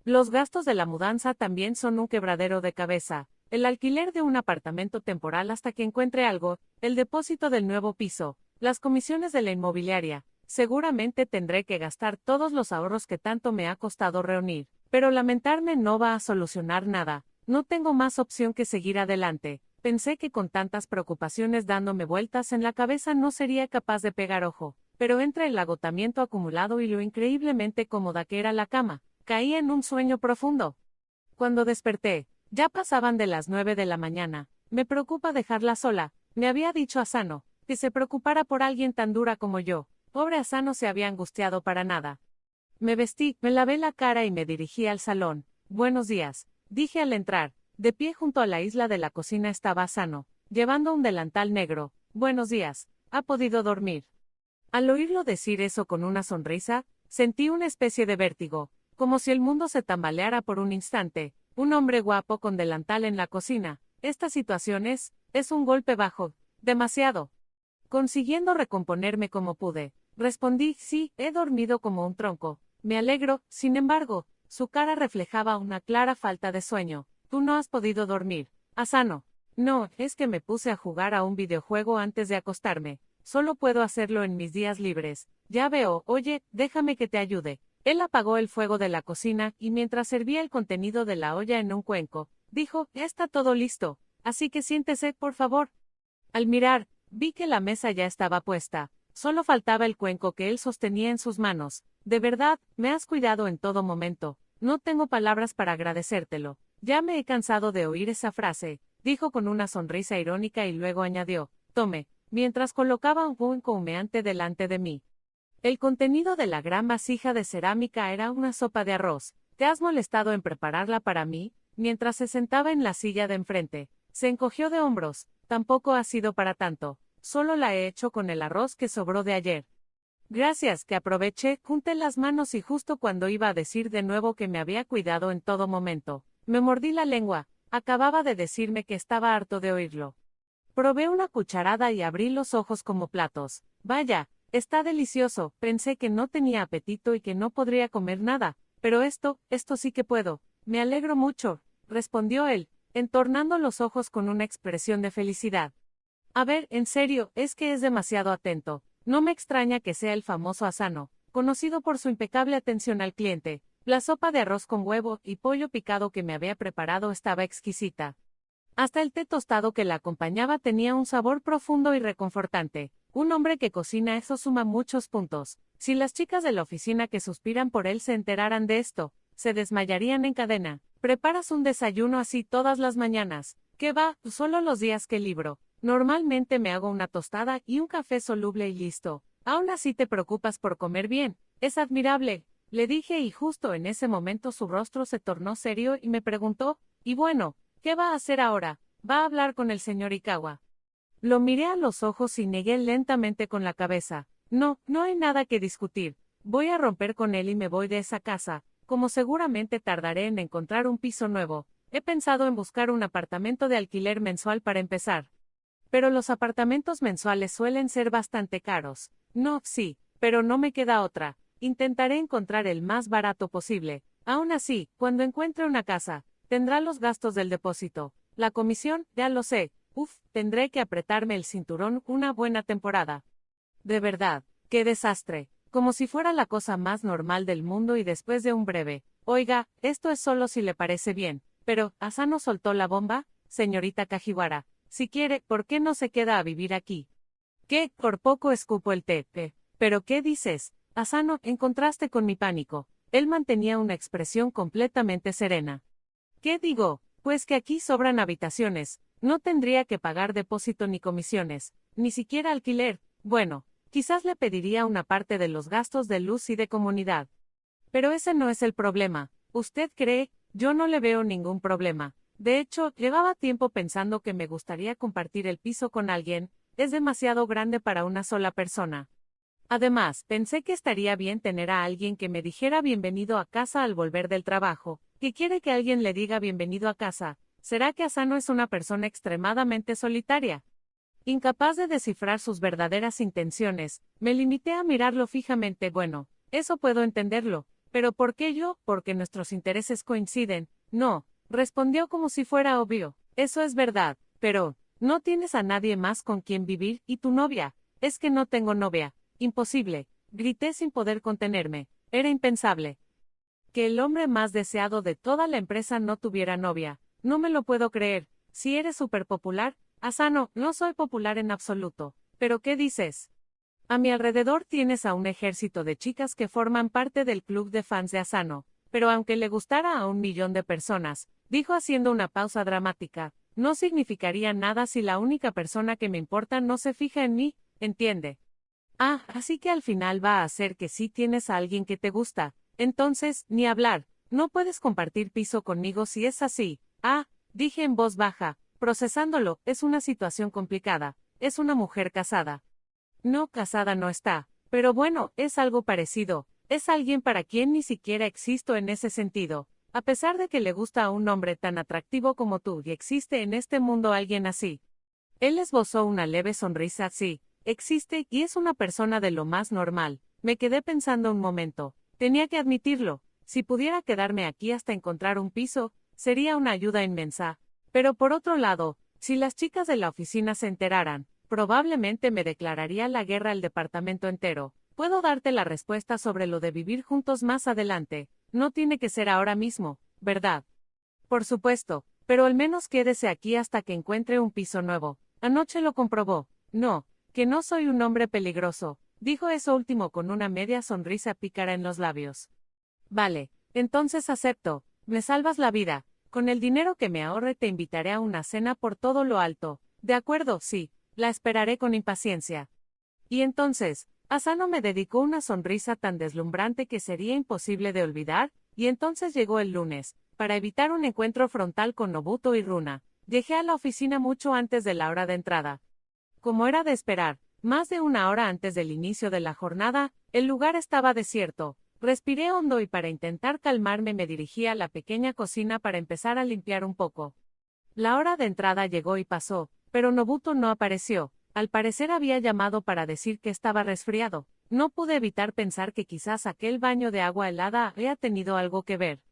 Los gastos de la mudanza también son un quebradero de cabeza, el alquiler de un apartamento temporal hasta que encuentre algo, el depósito del nuevo piso, las comisiones de la inmobiliaria. Seguramente tendré que gastar todos los ahorros que tanto me ha costado reunir, pero lamentarme no va a solucionar nada. No tengo más opción que seguir adelante. Pensé que con tantas preocupaciones dándome vueltas en la cabeza no sería capaz de pegar ojo, pero entre el agotamiento acumulado y lo increíblemente cómoda que era la cama, caí en un sueño profundo. Cuando desperté, ya pasaban de las 9 de la mañana. Me preocupa dejarla sola, me había dicho Asano, que se preocupara por alguien tan dura como yo. Pobre Asano se había angustiado para nada. Me vestí, me lavé la cara y me dirigí al salón. Buenos días, dije al entrar. De pie junto a la isla de la cocina estaba Asano, llevando un delantal negro. Buenos días, ¿ha podido dormir? Al oírlo decir eso con una sonrisa, sentí una especie de vértigo, como si el mundo se tambaleara por un instante. Un hombre guapo con delantal en la cocina. Esta situación es un golpe bajo, demasiado. Consiguiendo recomponerme como pude, respondí, sí, he dormido como un tronco. Me alegro, sin embargo, su cara reflejaba una clara falta de sueño. Tú no has podido dormir, Asano. No, es que me puse a jugar a un videojuego antes de acostarme. Solo puedo hacerlo en mis días libres. Ya veo, oye, déjame que te ayude. Él apagó el fuego de la cocina y mientras servía el contenido de la olla en un cuenco, dijo, ya está todo listo, así que siéntese, por favor. Al mirar, vi que la mesa ya estaba puesta, solo faltaba el cuenco que él sostenía en sus manos. De verdad, me has cuidado en todo momento, no tengo palabras para agradecértelo. Ya me he cansado de oír esa frase, dijo con una sonrisa irónica y luego añadió, tome, mientras colocaba un cuenco humeante delante de mí. El contenido de la gran vasija de cerámica era una sopa de arroz. ¿Te has molestado en prepararla para mí? Mientras se sentaba en la silla de enfrente, se encogió de hombros. Tampoco ha sido para tanto. Solo la he hecho con el arroz que sobró de ayer. Gracias, que aproveché, junté las manos y justo cuando iba a decir de nuevo que me había cuidado en todo momento, me mordí la lengua. Acababa de decirme que estaba harto de oírlo. Probé una cucharada y abrí los ojos como platos. Vaya, está delicioso. Pensé que no tenía apetito y que no podría comer nada, pero esto sí que puedo. Me alegro mucho, respondió él, entornando los ojos con una expresión de felicidad. A ver, en serio, es que es demasiado atento. No me extraña que sea el famoso Asano, conocido por su impecable atención al cliente. La sopa de arroz con huevo y pollo picado que me había preparado estaba exquisita. Hasta el té tostado que la acompañaba tenía un sabor profundo y reconfortante. Un hombre que cocina, eso suma muchos puntos. Si las chicas de la oficina que suspiran por él se enteraran de esto, se desmayarían en cadena. ¿Preparas un desayuno así todas las mañanas? ¿Qué va? Solo los días que libro. Normalmente me hago una tostada y un café soluble y listo. Aún así te preocupas por comer bien. Es admirable, le dije, y justo en ese momento su rostro se tornó serio y me preguntó, y bueno, ¿qué va a hacer ahora? ¿Va a hablar con el señor Ikawa? Lo miré a los ojos y negué lentamente con la cabeza. No, no hay nada que discutir. Voy a romper con él y me voy de esa casa, como seguramente tardaré en encontrar un piso nuevo. He pensado en buscar un apartamento de alquiler mensual para empezar. Pero los apartamentos mensuales suelen ser bastante caros. No, sí, pero no me queda otra. Intentaré encontrar el más barato posible. Aún así, cuando encuentre una casa, tendrá los gastos del depósito. La comisión, ya lo sé. Tendré que apretarme el cinturón una buena temporada. De verdad, qué desastre. Como si fuera la cosa más normal del mundo y después de un breve, oiga, esto es solo si le parece bien. Pero, ¿Asano soltó la bomba? Señorita Kajiwara, si quiere, ¿por qué no se queda a vivir aquí? ¿Qué? Por poco escupo el té. ¿Pero qué dices? Asano, en contraste con mi pánico, él mantenía una expresión completamente serena. ¿Qué digo? Pues que aquí sobran habitaciones, no tendría que pagar depósito ni comisiones, ni siquiera alquiler. Bueno, quizás le pediría una parte de los gastos de luz y de comunidad. Pero ese no es el problema. ¿Usted cree? Yo no le veo ningún problema. De hecho, llevaba tiempo pensando que me gustaría compartir el piso con alguien. Es demasiado grande para una sola persona. Además, pensé que estaría bien tener a alguien que me dijera bienvenido a casa al volver del trabajo. ¿Qué quiere que alguien le diga bienvenido a casa? ¿Será que Asano es una persona extremadamente solitaria? Incapaz de descifrar sus verdaderas intenciones, me limité a mirarlo fijamente. Bueno, eso puedo entenderlo. ¿Pero por qué yo? Porque nuestros intereses coinciden. No, respondió como si fuera obvio. Eso es verdad, pero no tienes a nadie más con quien vivir, ¿y tu novia? Es que no tengo novia. Imposible, grité sin poder contenerme. Era impensable que el hombre más deseado de toda la empresa no tuviera novia. No me lo puedo creer. Si eres súper popular, Asano, no soy popular en absoluto. ¿Pero qué dices? A mi alrededor tienes a un ejército de chicas que forman parte del club de fans de Asano. Pero aunque le gustara a 1 millón de personas, dijo haciendo una pausa dramática, no significaría nada si la única persona que me importa no se fija en mí, ¿entiende? Ah, así que al final va a ser que sí tienes a alguien que te gusta. Entonces, ni hablar, no puedes compartir piso conmigo si es así. Ah, dije en voz baja, procesándolo, es una situación complicada. Es una mujer casada. No, casada no está, pero bueno, es algo parecido. Es alguien para quien ni siquiera existo en ese sentido. A pesar de que le gusta a un hombre tan atractivo como tú y existe en este mundo alguien así. Él esbozó una leve sonrisa. Sí, existe y es una persona de lo más normal. Me quedé pensando un momento. Tenía que admitirlo. Si pudiera quedarme aquí hasta encontrar un piso, sería una ayuda inmensa. Pero por otro lado, si las chicas de la oficina se enteraran, probablemente me declararía la guerra al departamento entero. Puedo darte la respuesta sobre lo de vivir juntos más adelante. No tiene que ser ahora mismo, ¿verdad? Por supuesto, pero al menos quédese aquí hasta que encuentre un piso nuevo. Anoche lo comprobó. No, que no soy un hombre peligroso. Dijo eso último con una media sonrisa pícara en los labios. Vale, entonces acepto. Me salvas la vida. Con el dinero que me ahorre te invitaré a una cena por todo lo alto. De acuerdo, sí, la esperaré con impaciencia. Y entonces, Asano me dedicó una sonrisa tan deslumbrante que sería imposible de olvidar, y entonces llegó el lunes, para evitar un encuentro frontal con Nobuto y Runa. Llegué a la oficina mucho antes de la hora de entrada. Como era de esperar, más de una hora antes del inicio de la jornada, el lugar estaba desierto. Respiré hondo y para intentar calmarme me dirigí a la pequeña cocina para empezar a limpiar un poco. La hora de entrada llegó y pasó, pero Nobuto no apareció. Al parecer había llamado para decir que estaba resfriado. No pude evitar pensar que quizás aquel baño de agua helada había tenido algo que ver.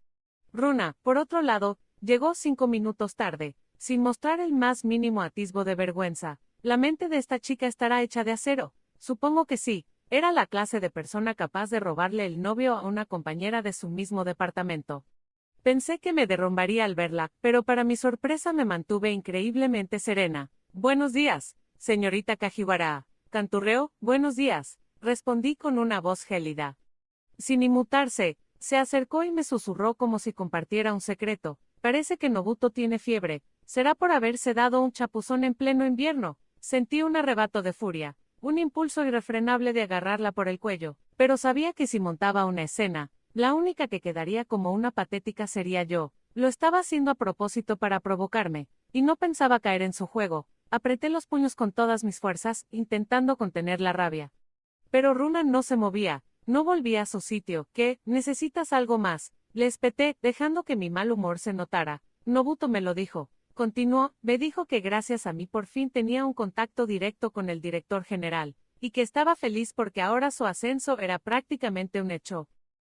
Runa, por otro lado, llegó 5 minutos tarde, sin mostrar el más mínimo atisbo de vergüenza. La mente de esta chica estará hecha de acero. Supongo que sí. Era la clase de persona capaz de robarle el novio a una compañera de su mismo departamento. Pensé que me derrumbaría al verla, pero para mi sorpresa me mantuve increíblemente serena. Buenos días, señorita Kajiwara. Canturreo, buenos días, respondí con una voz gélida. Sin inmutarse, se acercó y me susurró como si compartiera un secreto. Parece que Nobuto tiene fiebre. Será por haberse dado un chapuzón en pleno invierno. Sentí un arrebato de furia, un impulso irrefrenable de agarrarla por el cuello, pero sabía que si montaba una escena, la única que quedaría como una patética sería yo. Lo estaba haciendo a propósito para provocarme, y no pensaba caer en su juego. Apreté los puños con todas mis fuerzas, intentando contener la rabia. Pero Runa no se movía, no volvía a su sitio. ¿Qué? ¿Necesitas algo más? Le espeté, dejando que mi mal humor se notara. Nobuto me lo dijo. Continuó, me dijo que gracias a mí por fin tenía un contacto directo con el director general, y que estaba feliz porque ahora su ascenso era prácticamente un hecho.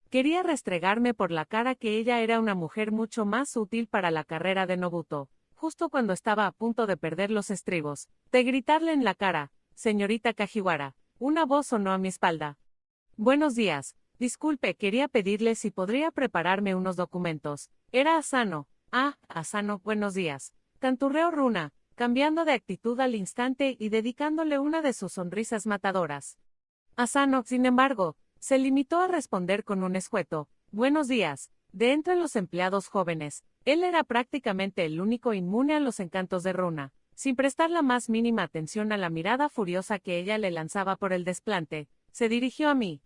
Quería restregarme por la cara que ella era una mujer mucho más útil para la carrera de Nobuto. Justo cuando estaba a punto de perder los estribos, de gritarle en la cara, señorita Kajiwara, una voz sonó a mi espalda. Buenos días. Disculpe, quería pedirle si podría prepararme unos documentos. Era Asano. Ah, Asano, buenos días. Canturreó Runa, cambiando de actitud al instante y dedicándole una de sus sonrisas matadoras. Asano, sin embargo, se limitó a responder con un escueto. Buenos días. De entre los empleados jóvenes, él era prácticamente el único inmune a los encantos de Runa. Sin prestar la más mínima atención a la mirada furiosa que ella le lanzaba por el desplante, se dirigió a mí.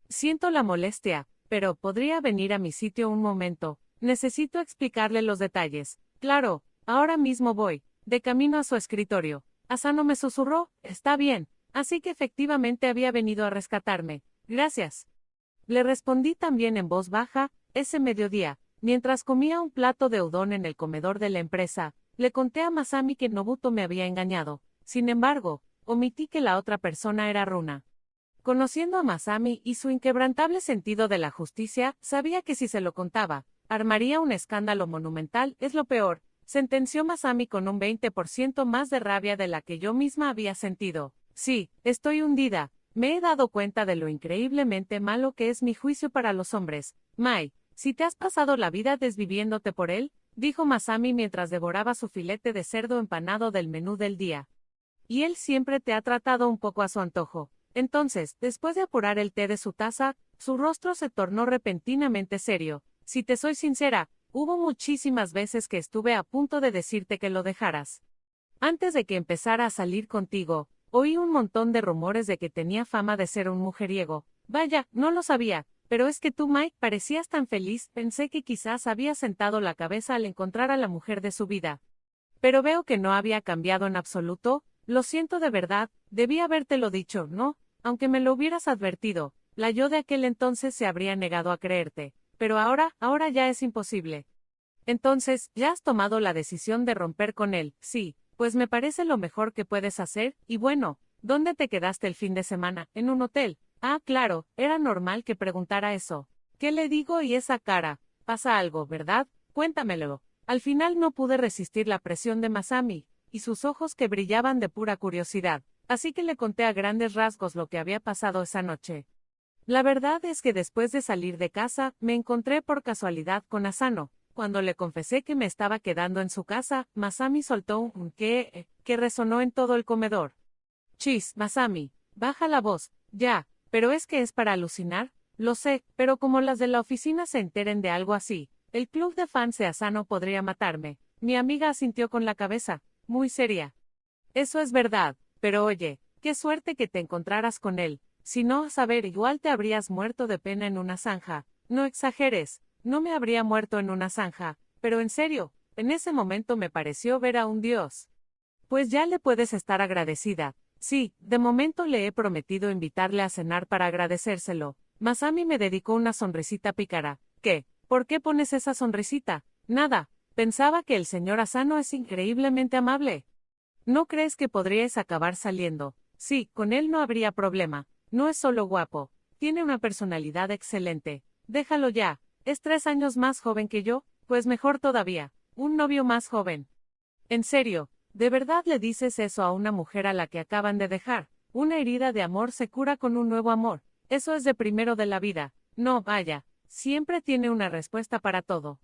Siento la molestia, pero ¿podría venir a mi sitio un momento? Necesito explicarle los detalles. Claro, ahora mismo voy, de camino a su escritorio. Asano me susurró, está bien, así que efectivamente había venido a rescatarme. Gracias. Le respondí también en voz baja. Ese mediodía, mientras comía un plato de udon en el comedor de la empresa, le conté a Masami que Nobuto me había engañado. Sin embargo, omití que la otra persona era Runa. Conociendo a Masami y su inquebrantable sentido de la justicia, sabía que si se lo contaba, armaría un escándalo monumental. Es lo peor, sentenció Masami con un 20% más de rabia de la que yo misma había sentido. Sí, estoy hundida. Me he dado cuenta de lo increíblemente malo que es mi juicio para los hombres. Mai, si te has pasado la vida desviviéndote por él, dijo Masami mientras devoraba su filete de cerdo empanado del menú del día. Y él siempre te ha tratado un poco a su antojo. Entonces, después de apurar el té de su taza, su rostro se tornó repentinamente serio. Si te soy sincera, hubo muchísimas veces que estuve a punto de decirte que lo dejaras. Antes de que empezara a salir contigo, oí un montón de rumores de que tenía fama de ser un mujeriego. Vaya, no lo sabía, pero es que tú, Mike, parecías tan feliz. Pensé que quizás había sentado la cabeza al encontrar a la mujer de su vida. Pero veo que no había cambiado en absoluto. Lo siento de verdad, debí habértelo dicho, ¿no? Aunque me lo hubieras advertido, la yo de aquel entonces se habría negado a creerte. Pero ahora ya es imposible. Entonces, ¿ya has tomado la decisión de romper con él? Sí, pues me parece lo mejor que puedes hacer. Y bueno, ¿dónde te quedaste el fin de semana? En un hotel. Ah, claro, era normal que preguntara eso. ¿Qué le digo y esa cara? Pasa algo, ¿verdad? Cuéntamelo. Al final no pude resistir la presión de Masami, y sus ojos que brillaban de pura curiosidad. Así que le conté a grandes rasgos lo que había pasado esa noche. La verdad es que después de salir de casa, me encontré por casualidad con Asano. Cuando le confesé que me estaba quedando en su casa, Masami soltó un que resonó en todo el comedor. Chis, Masami, baja la voz, ya, pero es que es para alucinar. Lo sé, pero como las de la oficina se enteren de algo así, El club de fans de Asano podría matarme. Mi amiga asintió con la cabeza, muy seria. Eso es verdad, pero oye, qué suerte que te encontraras con él. Si no, a saber, igual te habrías muerto de pena en una zanja. No exageres, no me habría muerto en una zanja, pero en serio, en ese momento me pareció ver a un dios. Pues ya le puedes estar agradecida. Sí, de momento le he prometido invitarle a cenar para agradecérselo. Masami me dedicó una sonrisita pícara. ¿Qué? ¿Por qué pones esa sonrisita? Nada, pensaba que el señor Asano es increíblemente amable. ¿No crees que podríais acabar saliendo? Sí, con él no habría problema. No es solo guapo, tiene una personalidad excelente. Déjalo ya, es 3 años más joven que yo, pues mejor todavía, un novio más joven. En serio, ¿de verdad le dices eso a una mujer a la que acaban de dejar? Una herida de amor se cura con un nuevo amor. Eso es de primero de la vida. No, vaya, siempre tiene una respuesta para todo.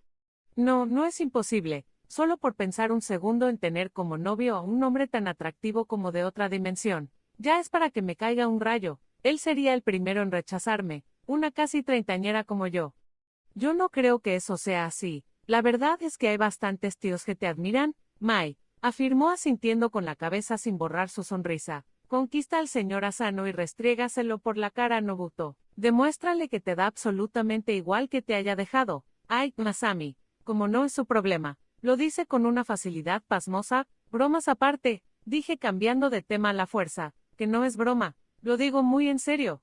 No, no es imposible, solo por pensar un segundo en tener como novio a un hombre tan atractivo como de otra dimensión. Ya es para que me caiga un rayo. Él sería el primero en rechazarme, una casi treintañera como yo. Yo no creo que eso sea así. La verdad es que hay bastantes tíos que te admiran, Mai, afirmó asintiendo con la cabeza sin borrar su sonrisa. Conquista al señor Asano y restriégaselo por la cara a Nobuto. Demuéstrale que te da absolutamente igual que te haya dejado. Ay, Masami, como no es su problema. Lo dice con una facilidad pasmosa. Bromas aparte, dije cambiando de tema a la fuerza, que no es broma, lo digo muy en serio.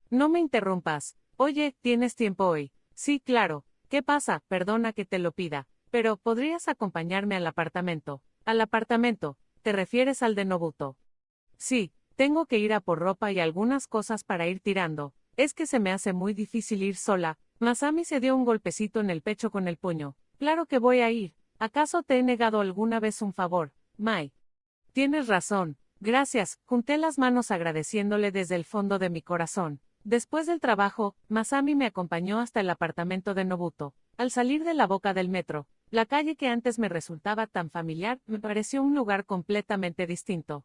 No me interrumpas. Oye, ¿tienes tiempo hoy? Sí, claro. ¿Qué pasa? Perdona que te lo pida, pero ¿podrías acompañarme al apartamento? ¿Al apartamento? ¿Te refieres al de Nobuto? Sí, tengo que ir a por ropa y algunas cosas para ir tirando. Es que se me hace muy difícil ir sola. Masami se dio un golpecito en el pecho con el puño. Claro que voy a ir. ¿Acaso te he negado alguna vez un favor, Mai? Tienes razón. Gracias. Junté las manos agradeciéndole desde el fondo de mi corazón. Después del trabajo, Masami me acompañó hasta el apartamento de Nobuto. Al salir de la boca del metro, la calle que antes me resultaba tan familiar me pareció un lugar completamente distinto.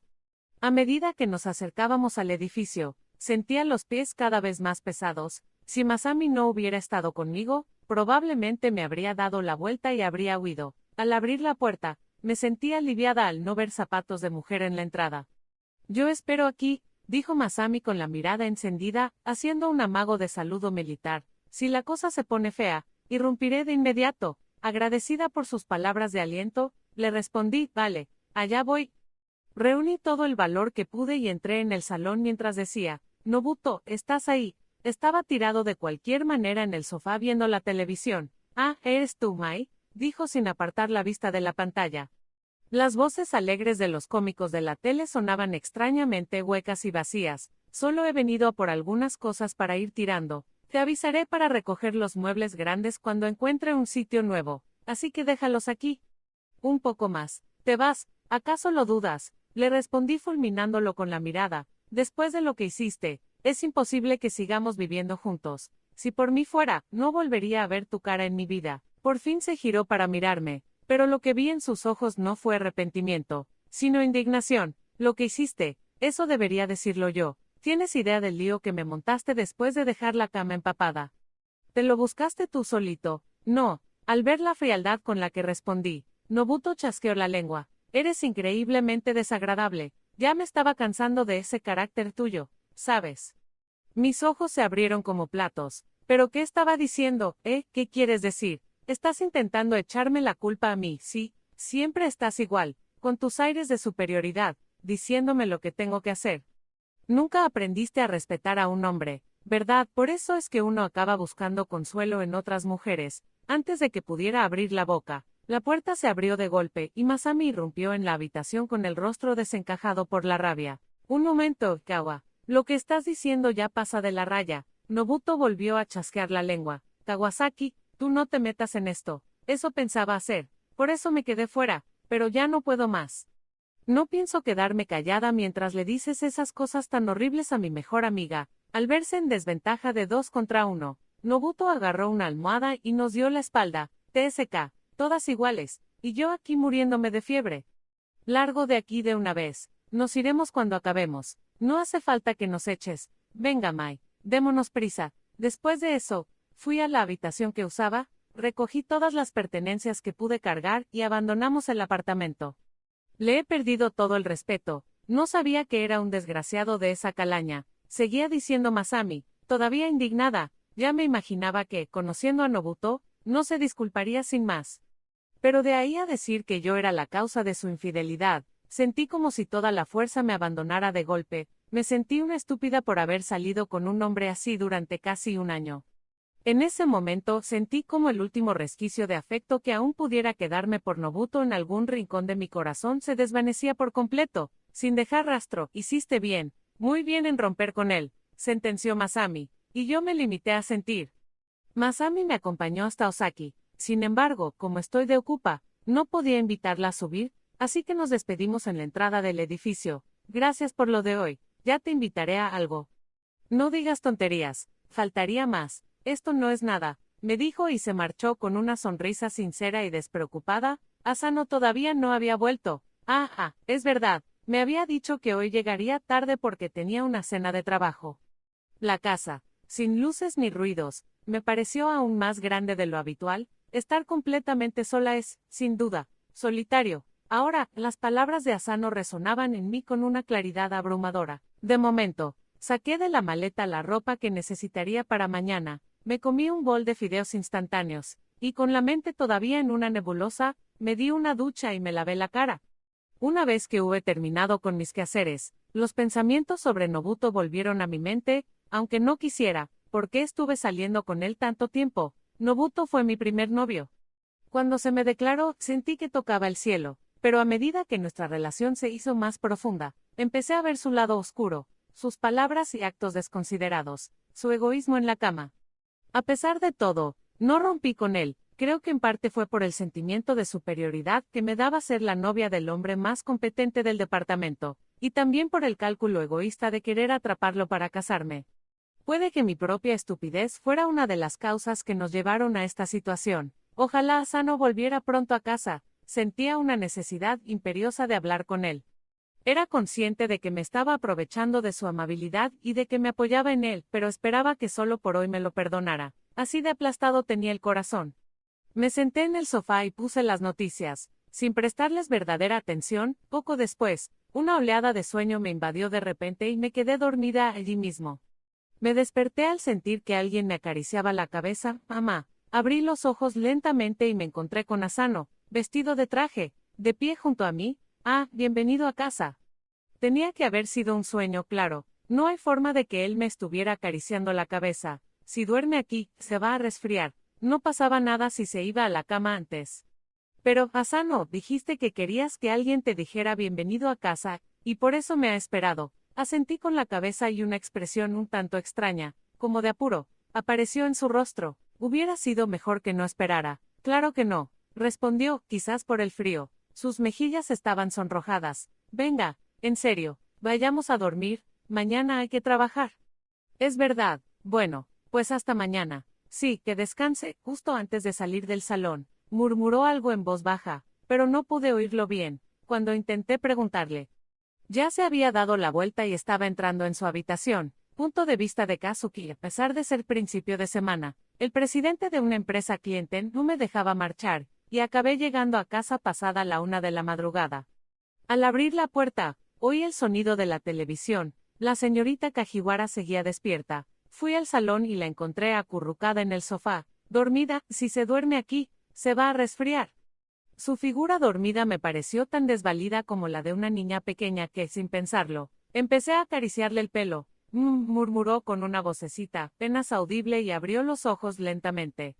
A medida que nos acercábamos al edificio, sentía los pies cada vez más pesados. Si Masami no hubiera estado conmigo, probablemente me habría dado la vuelta y habría huido. Al abrir la puerta, me sentí aliviada al no ver zapatos de mujer en la entrada. Yo espero aquí, dijo Masami con la mirada encendida, haciendo un amago de saludo militar. Si la cosa se pone fea, irrumpiré de inmediato. Agradecida por sus palabras de aliento, le respondí, vale, allá voy. Reuní todo el valor que pude y entré en el salón mientras decía, Nobuto, ¿estás ahí? Estaba tirado de cualquier manera en el sofá viendo la televisión. Ah, ¿eres tú, Mai? Dijo sin apartar la vista de la pantalla. Las voces alegres de los cómicos de la tele sonaban extrañamente huecas y vacías. Solo he venido a por algunas cosas para ir tirando. Te avisaré para recoger los muebles grandes cuando encuentre un sitio nuevo. Así que déjalos aquí. Un poco más. ¿Te vas? ¿Acaso lo dudas? Le respondí fulminándolo con la mirada. Después de lo que hiciste, es imposible que sigamos viviendo juntos. Si por mí fuera, no volvería a ver tu cara en mi vida. Por fin se giró para mirarme, pero lo que vi en sus ojos no fue arrepentimiento, sino indignación. Lo que hiciste, eso debería decirlo yo. ¿Tienes idea del lío que me montaste después de dejar la cama empapada? ¿Te lo buscaste tú solito? No. Al ver la frialdad con la que respondí, Nobuto chasqueó la lengua. Eres increíblemente desagradable. Ya me estaba cansando de ese carácter tuyo, ¿sabes? Mis ojos se abrieron como platos. ¿Pero qué estaba diciendo? ¿Qué quieres decir? Estás intentando echarme la culpa a mí, sí, siempre estás igual, con tus aires de superioridad, diciéndome lo que tengo que hacer. Nunca aprendiste a respetar a un hombre, ¿verdad? Por eso es que uno acaba buscando consuelo en otras mujeres. Antes de que pudiera abrir la boca, la puerta se abrió de golpe y Masami irrumpió en la habitación con el rostro desencajado por la rabia. Un momento, Kawa. Lo que estás diciendo ya pasa de la raya. Nobuto volvió a chasquear la lengua. Kawasaki, tú no te metas en esto. Eso pensaba hacer. Por eso me quedé fuera, pero ya no puedo más. No pienso quedarme callada mientras le dices esas cosas tan horribles a mi mejor amiga. Al verse en desventaja de 2 contra 1, Nobuto agarró una almohada y nos dio la espalda. TSK, todas iguales, y yo aquí muriéndome de fiebre. Largo de aquí de una vez. Nos iremos cuando acabemos. No hace falta que nos eches. Venga, Mai, démonos prisa. Después de eso, fui a la habitación que usaba. recogí todas las pertenencias que pude cargar y abandonamos el apartamento. Le he perdido todo el respeto, no sabía que era un desgraciado de esa calaña, seguía diciendo Masami, todavía indignada, ya me imaginaba que, conociendo a Nobuto, no se disculparía sin más. Pero de ahí a decir que yo era la causa de su infidelidad, sentí como si toda la fuerza me abandonara de golpe, me sentí una estúpida por haber salido con un hombre así durante casi un año. En ese momento sentí como el último resquicio de afecto que aún pudiera quedarme por Nobuto en algún rincón de mi corazón se desvanecía por completo, sin dejar rastro. Hiciste bien, muy bien en romper con él, sentenció Masami, y yo me limité a sentir. Masami me acompañó hasta Osaki, sin embargo, como estoy de ocupa, no podía invitarla a subir, así que nos despedimos en la entrada del edificio. Gracias por lo de hoy, ya te invitaré a algo. No digas tonterías, faltaría más. Esto no es nada, me dijo y se marchó con una sonrisa sincera y despreocupada. Asano todavía no había vuelto. Es verdad, me había dicho que hoy llegaría tarde porque tenía una cena de trabajo. La casa, sin luces ni ruidos, me pareció aún más grande de lo habitual. Estar completamente sola es, sin duda, solitario. Ahora, las palabras de Asano resonaban en mí con una claridad abrumadora. De momento, saqué de la maleta la ropa que necesitaría para mañana. Me comí un bol de fideos instantáneos, y con la mente todavía en una nebulosa, me di una ducha y me lavé la cara. Una vez que hube terminado con mis quehaceres, los pensamientos sobre Nobuto volvieron a mi mente, aunque no quisiera, ¿por qué estuve saliendo con él tanto tiempo? Nobuto fue mi primer novio. Cuando se me declaró, sentí que tocaba el cielo, pero a medida que nuestra relación se hizo más profunda, empecé a ver su lado oscuro, sus palabras y actos desconsiderados, su egoísmo en la cama. A pesar de todo, no rompí con él, creo que en parte fue por el sentimiento de superioridad que me daba ser la novia del hombre más competente del departamento, y también por el cálculo egoísta de querer atraparlo para casarme. Puede que mi propia estupidez fuera una de las causas que nos llevaron a esta situación. Ojalá Asano volviera pronto a casa, sentía una necesidad imperiosa de hablar con él. Era consciente de que me estaba aprovechando de su amabilidad y de que me apoyaba en él, pero esperaba que solo por hoy me lo perdonara. Así de aplastado tenía el corazón. Me senté en el sofá y puse las noticias, sin prestarles verdadera atención. Poco después, una oleada de sueño me invadió de repente y me quedé dormida allí mismo. Me desperté al sentir que alguien me acariciaba la cabeza. Mamá. Abrí los ojos lentamente y me encontré con Asano, vestido de traje, de pie junto a mí. Bienvenido a casa. Tenía que haber sido un sueño, claro. No hay forma de que él me estuviera acariciando la cabeza. Si duerme aquí, se va a resfriar. No pasaba nada si se iba a la cama antes. Pero, Asano, dijiste que querías que alguien te dijera bienvenido a casa, y por eso me ha esperado. Asentí con la cabeza y una expresión un tanto extraña, como de apuro, apareció en su rostro. Hubiera sido mejor que no esperara. Claro que no, respondió, quizás por el frío. Sus mejillas estaban sonrojadas. Venga, en serio, vayamos a dormir, mañana hay que trabajar. Es verdad, bueno, pues hasta mañana. Sí, que descanse. Justo antes de salir del salón, murmuró algo en voz baja, pero no pude oírlo bien, cuando intenté preguntarle. Ya se había dado la vuelta y estaba entrando en su habitación. Punto de vista de Kazuki, a pesar de ser principio de semana, el presidente de una empresa cliente no me dejaba marchar, y acabé llegando a casa pasada la 1 de la madrugada. Al abrir la puerta, oí el sonido de la televisión. La señorita Kajiwara seguía despierta. Fui al salón y la encontré acurrucada en el sofá, dormida. Si se duerme aquí, se va a resfriar. Su figura dormida me pareció tan desvalida como la de una niña pequeña que, sin pensarlo, empecé a acariciarle el pelo. Murmuró con una vocecita apenas audible y abrió los ojos lentamente.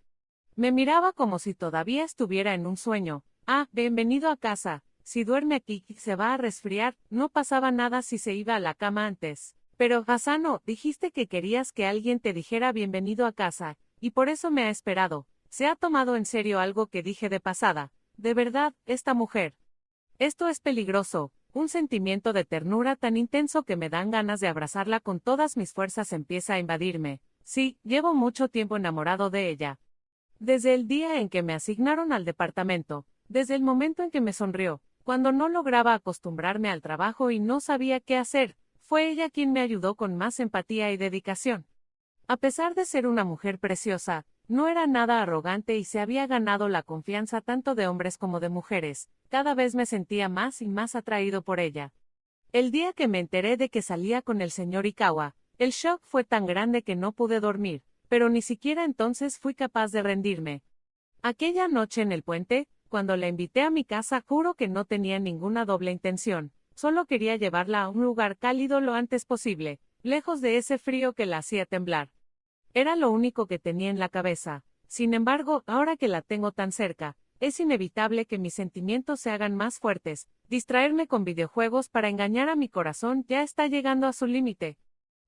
Me miraba como si todavía estuviera en un sueño. Bienvenido a casa. Si duerme aquí, se va a resfriar. No pasaba nada si se iba a la cama antes. Pero, Asano, dijiste que querías que alguien te dijera bienvenido a casa, y por eso me ha esperado. Se ha tomado en serio algo que dije de pasada. De verdad, esta mujer. Esto es peligroso. Un sentimiento de ternura tan intenso que me dan ganas de abrazarla con todas mis fuerzas empieza a invadirme. Sí, llevo mucho tiempo enamorado de ella. Desde el día en que me asignaron al departamento, desde el momento en que me sonrió, cuando no lograba acostumbrarme al trabajo y no sabía qué hacer, fue ella quien me ayudó con más empatía y dedicación. A pesar de ser una mujer preciosa, No era nada arrogante y se había ganado la confianza tanto de hombres como de mujeres. Cada vez me sentía más y más atraído por ella. El día que me enteré de que salía con el señor Ikawa, el shock fue tan grande que no pude dormir, pero ni siquiera entonces fui capaz de rendirme. Aquella noche en el puente, cuando la invité a mi casa, juro que no tenía ninguna doble intención, solo quería llevarla a un lugar cálido lo antes posible, lejos de ese frío que la hacía temblar. Era lo único que tenía en la cabeza. Sin embargo, ahora que la tengo tan cerca, es inevitable que mis sentimientos se hagan más fuertes. Distraerme con videojuegos para engañar a mi corazón ya está llegando a su límite.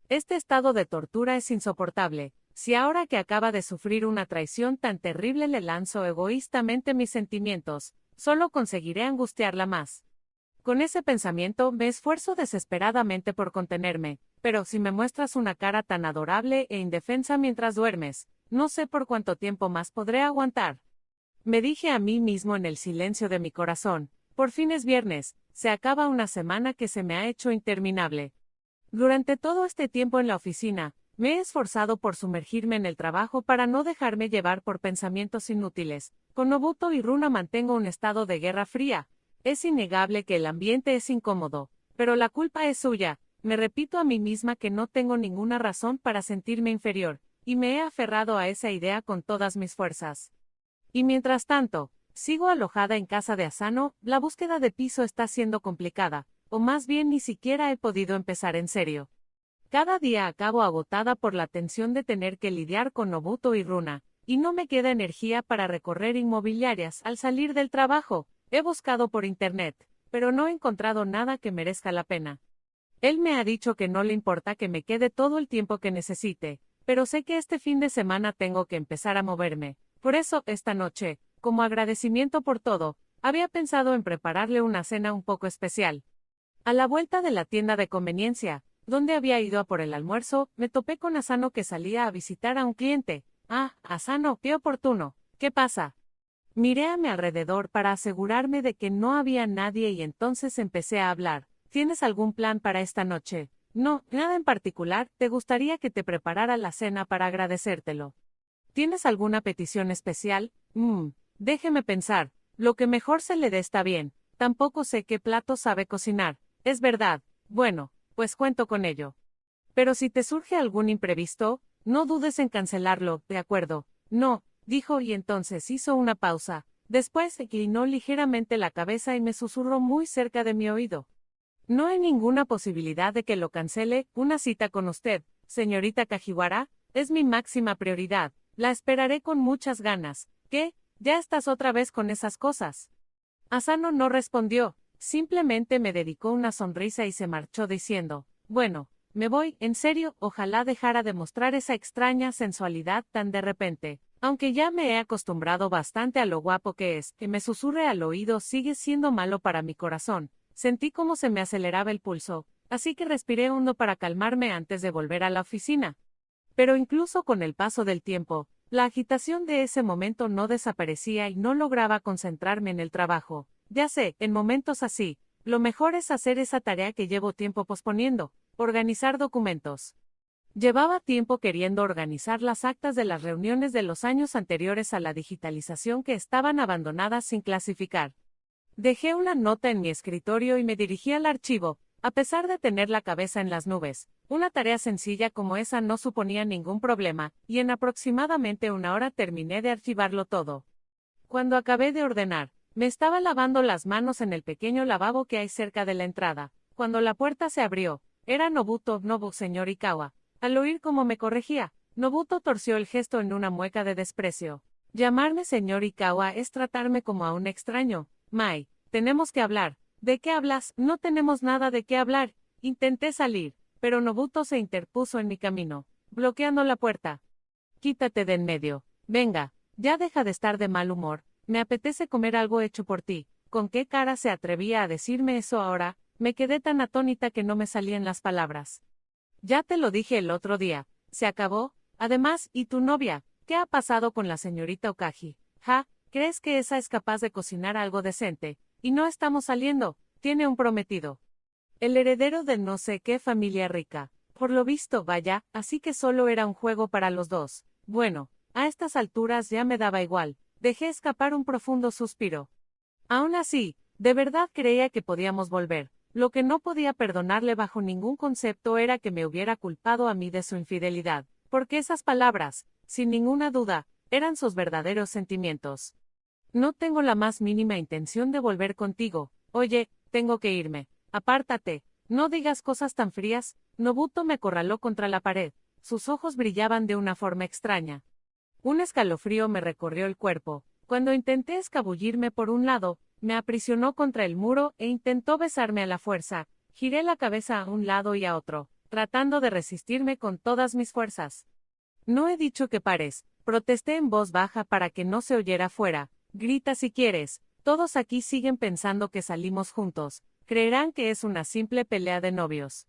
Este estado de tortura es insoportable. Si ahora que acaba de sufrir una traición tan terrible le lanzo egoístamente mis sentimientos, solo conseguiré angustiarla más. Con ese pensamiento me esfuerzo desesperadamente por contenerme, pero si me muestras una cara tan adorable e indefensa mientras duermes, no sé por cuánto tiempo más podré aguantar. Me dije a mí mismo en el silencio de mi corazón, por fin es viernes, se acaba una semana que se me ha hecho interminable. Durante todo este tiempo en la oficina, me he esforzado por sumergirme en el trabajo para no dejarme llevar por pensamientos inútiles. Con Nobuto y Runa mantengo un estado de guerra fría. Es innegable que el ambiente es incómodo, pero la culpa es suya. Me repito a mí misma que no tengo ninguna razón para sentirme inferior, y me he aferrado a esa idea con todas mis fuerzas. Y mientras tanto, sigo alojada en casa de Asano, la búsqueda de piso está siendo complicada, o más bien ni siquiera he podido empezar en serio. Cada día acabo agotada por la tensión de tener que lidiar con Nobuto y Runa, y no me queda energía para recorrer inmobiliarias al salir del trabajo. He buscado por internet, pero no he encontrado nada que merezca la pena. Él me ha dicho que no le importa que me quede todo el tiempo que necesite, pero sé que este fin de semana tengo que empezar a moverme. Por eso, esta noche, como agradecimiento por todo, había pensado en prepararle una cena un poco especial. A la vuelta de la tienda de conveniencia, donde había ido a por el almuerzo, me topé con Asano que salía a visitar a un cliente. Ah, Asano, qué oportuno. ¿Qué pasa? Miré a mi alrededor para asegurarme de que no había nadie y entonces empecé a hablar. ¿Tienes algún plan para esta noche? No, nada en particular. ¿Te gustaría que te preparara la cena para agradecértelo? ¿Tienes alguna petición especial? Déjeme pensar. Lo que mejor se le dé está bien. Tampoco sé qué plato sabe cocinar. Es verdad. Bueno, pues cuento con ello. Pero si te surge algún imprevisto, no dudes en cancelarlo, ¿de acuerdo? No, dijo y entonces hizo una pausa. Después inclinó ligeramente la cabeza y me susurró muy cerca de mi oído. No hay ninguna posibilidad de que lo cancele. Una cita con usted, señorita Kajiwara, es mi máxima prioridad. La esperaré con muchas ganas. ¿Qué? ¿Ya estás otra vez con esas cosas? Asano no respondió, simplemente me dedicó una sonrisa y se marchó diciendo, bueno, me voy, en serio, ojalá dejara de mostrar esa extraña sensualidad tan de repente. Aunque ya me he acostumbrado bastante a lo guapo que es, que me susurre al oído sigue siendo malo para mi corazón. Sentí como se me aceleraba el pulso, así que respiré hondo para calmarme antes de volver a la oficina. Pero incluso con el paso del tiempo, la agitación de ese momento no desaparecía y no lograba concentrarme en el trabajo. Ya sé, en momentos así, lo mejor es hacer esa tarea que llevo tiempo posponiendo, organizar documentos. Llevaba tiempo queriendo organizar las actas de las reuniones de los años anteriores a la digitalización que estaban abandonadas sin clasificar. Dejé una nota en mi escritorio y me dirigí al archivo, a pesar de tener la cabeza en las nubes. Una tarea sencilla como esa no suponía ningún problema, y en aproximadamente una hora terminé de archivarlo todo. Cuando acabé de ordenar, me estaba lavando las manos en el pequeño lavabo que hay cerca de la entrada. Cuando la puerta se abrió, era Nobuto, señor Ikawa. Al oír cómo me corregía, Nobuto torció el gesto en una mueca de desprecio. Llamarme señor Ikawa es tratarme como a un extraño. Mai, tenemos que hablar. ¿De qué hablas? No tenemos nada de qué hablar. Intenté salir, pero Nobuto se interpuso en mi camino, bloqueando la puerta. Quítate de en medio. Venga, ya deja de estar de mal humor. Me apetece comer algo hecho por ti. ¿Con qué cara se atrevía a decirme eso ahora? Me quedé tan atónita que no me salían las palabras. Ya te lo dije el otro día. ¿Se acabó? Además, ¿y tu novia? ¿Qué ha pasado con la señorita Okagi? Ja, ¿crees que esa es capaz de cocinar algo decente? Y no estamos saliendo. Tiene un prometido. El heredero de no sé qué familia rica. Por lo visto, vaya, así que solo era un juego para los dos. Bueno, A estas alturas ya me daba igual, dejé escapar un profundo suspiro. Aún así, de verdad creía que podíamos volver. Lo que no podía perdonarle bajo ningún concepto era que me hubiera culpado a mí de su infidelidad, porque esas palabras, sin ninguna duda, eran sus verdaderos sentimientos. No tengo la más mínima intención de volver contigo. Oye, tengo que irme. Apártate. No digas cosas tan frías. Nobuto me acorraló contra la pared. Sus ojos brillaban de una forma extraña. Un escalofrío me recorrió el cuerpo. Cuando intenté escabullirme por un lado, me aprisionó contra el muro e intentó besarme a la fuerza. Giré la cabeza a un lado y a otro, tratando de resistirme con todas mis fuerzas. No he dicho que pares, protesté en voz baja para que no se oyera fuera. Grita si quieres, todos aquí siguen pensando que salimos juntos, creerán que es una simple pelea de novios.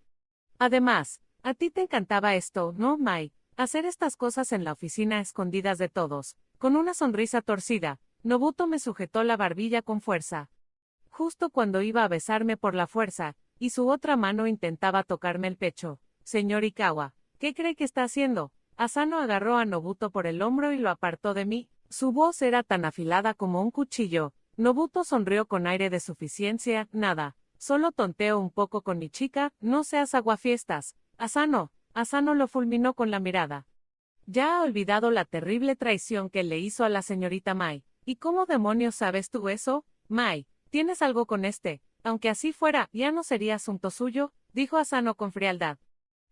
Además, a ti te encantaba esto, ¿no, Mai? Hacer estas cosas en la oficina a escondidas de todos. Con una sonrisa torcida, Nobuto me sujetó la barbilla con fuerza. Justo cuando iba a besarme por la fuerza, y su otra mano intentaba tocarme el pecho. Señor Ikawa, ¿qué cree que está haciendo? Asano agarró a Nobuto por el hombro y lo apartó de mí. Su voz era tan afilada como un cuchillo. Nobuto sonrió con aire de suficiencia. Nada, solo tonteo un poco con mi chica, no seas aguafiestas. Asano lo fulminó con la mirada. Ya ha olvidado la terrible traición que le hizo a la señorita Mai. ¿Y cómo demonios sabes tú eso? Mai, ¿tienes algo con este? Aunque así fuera, ¿ya no sería asunto suyo? Dijo Asano con frialdad.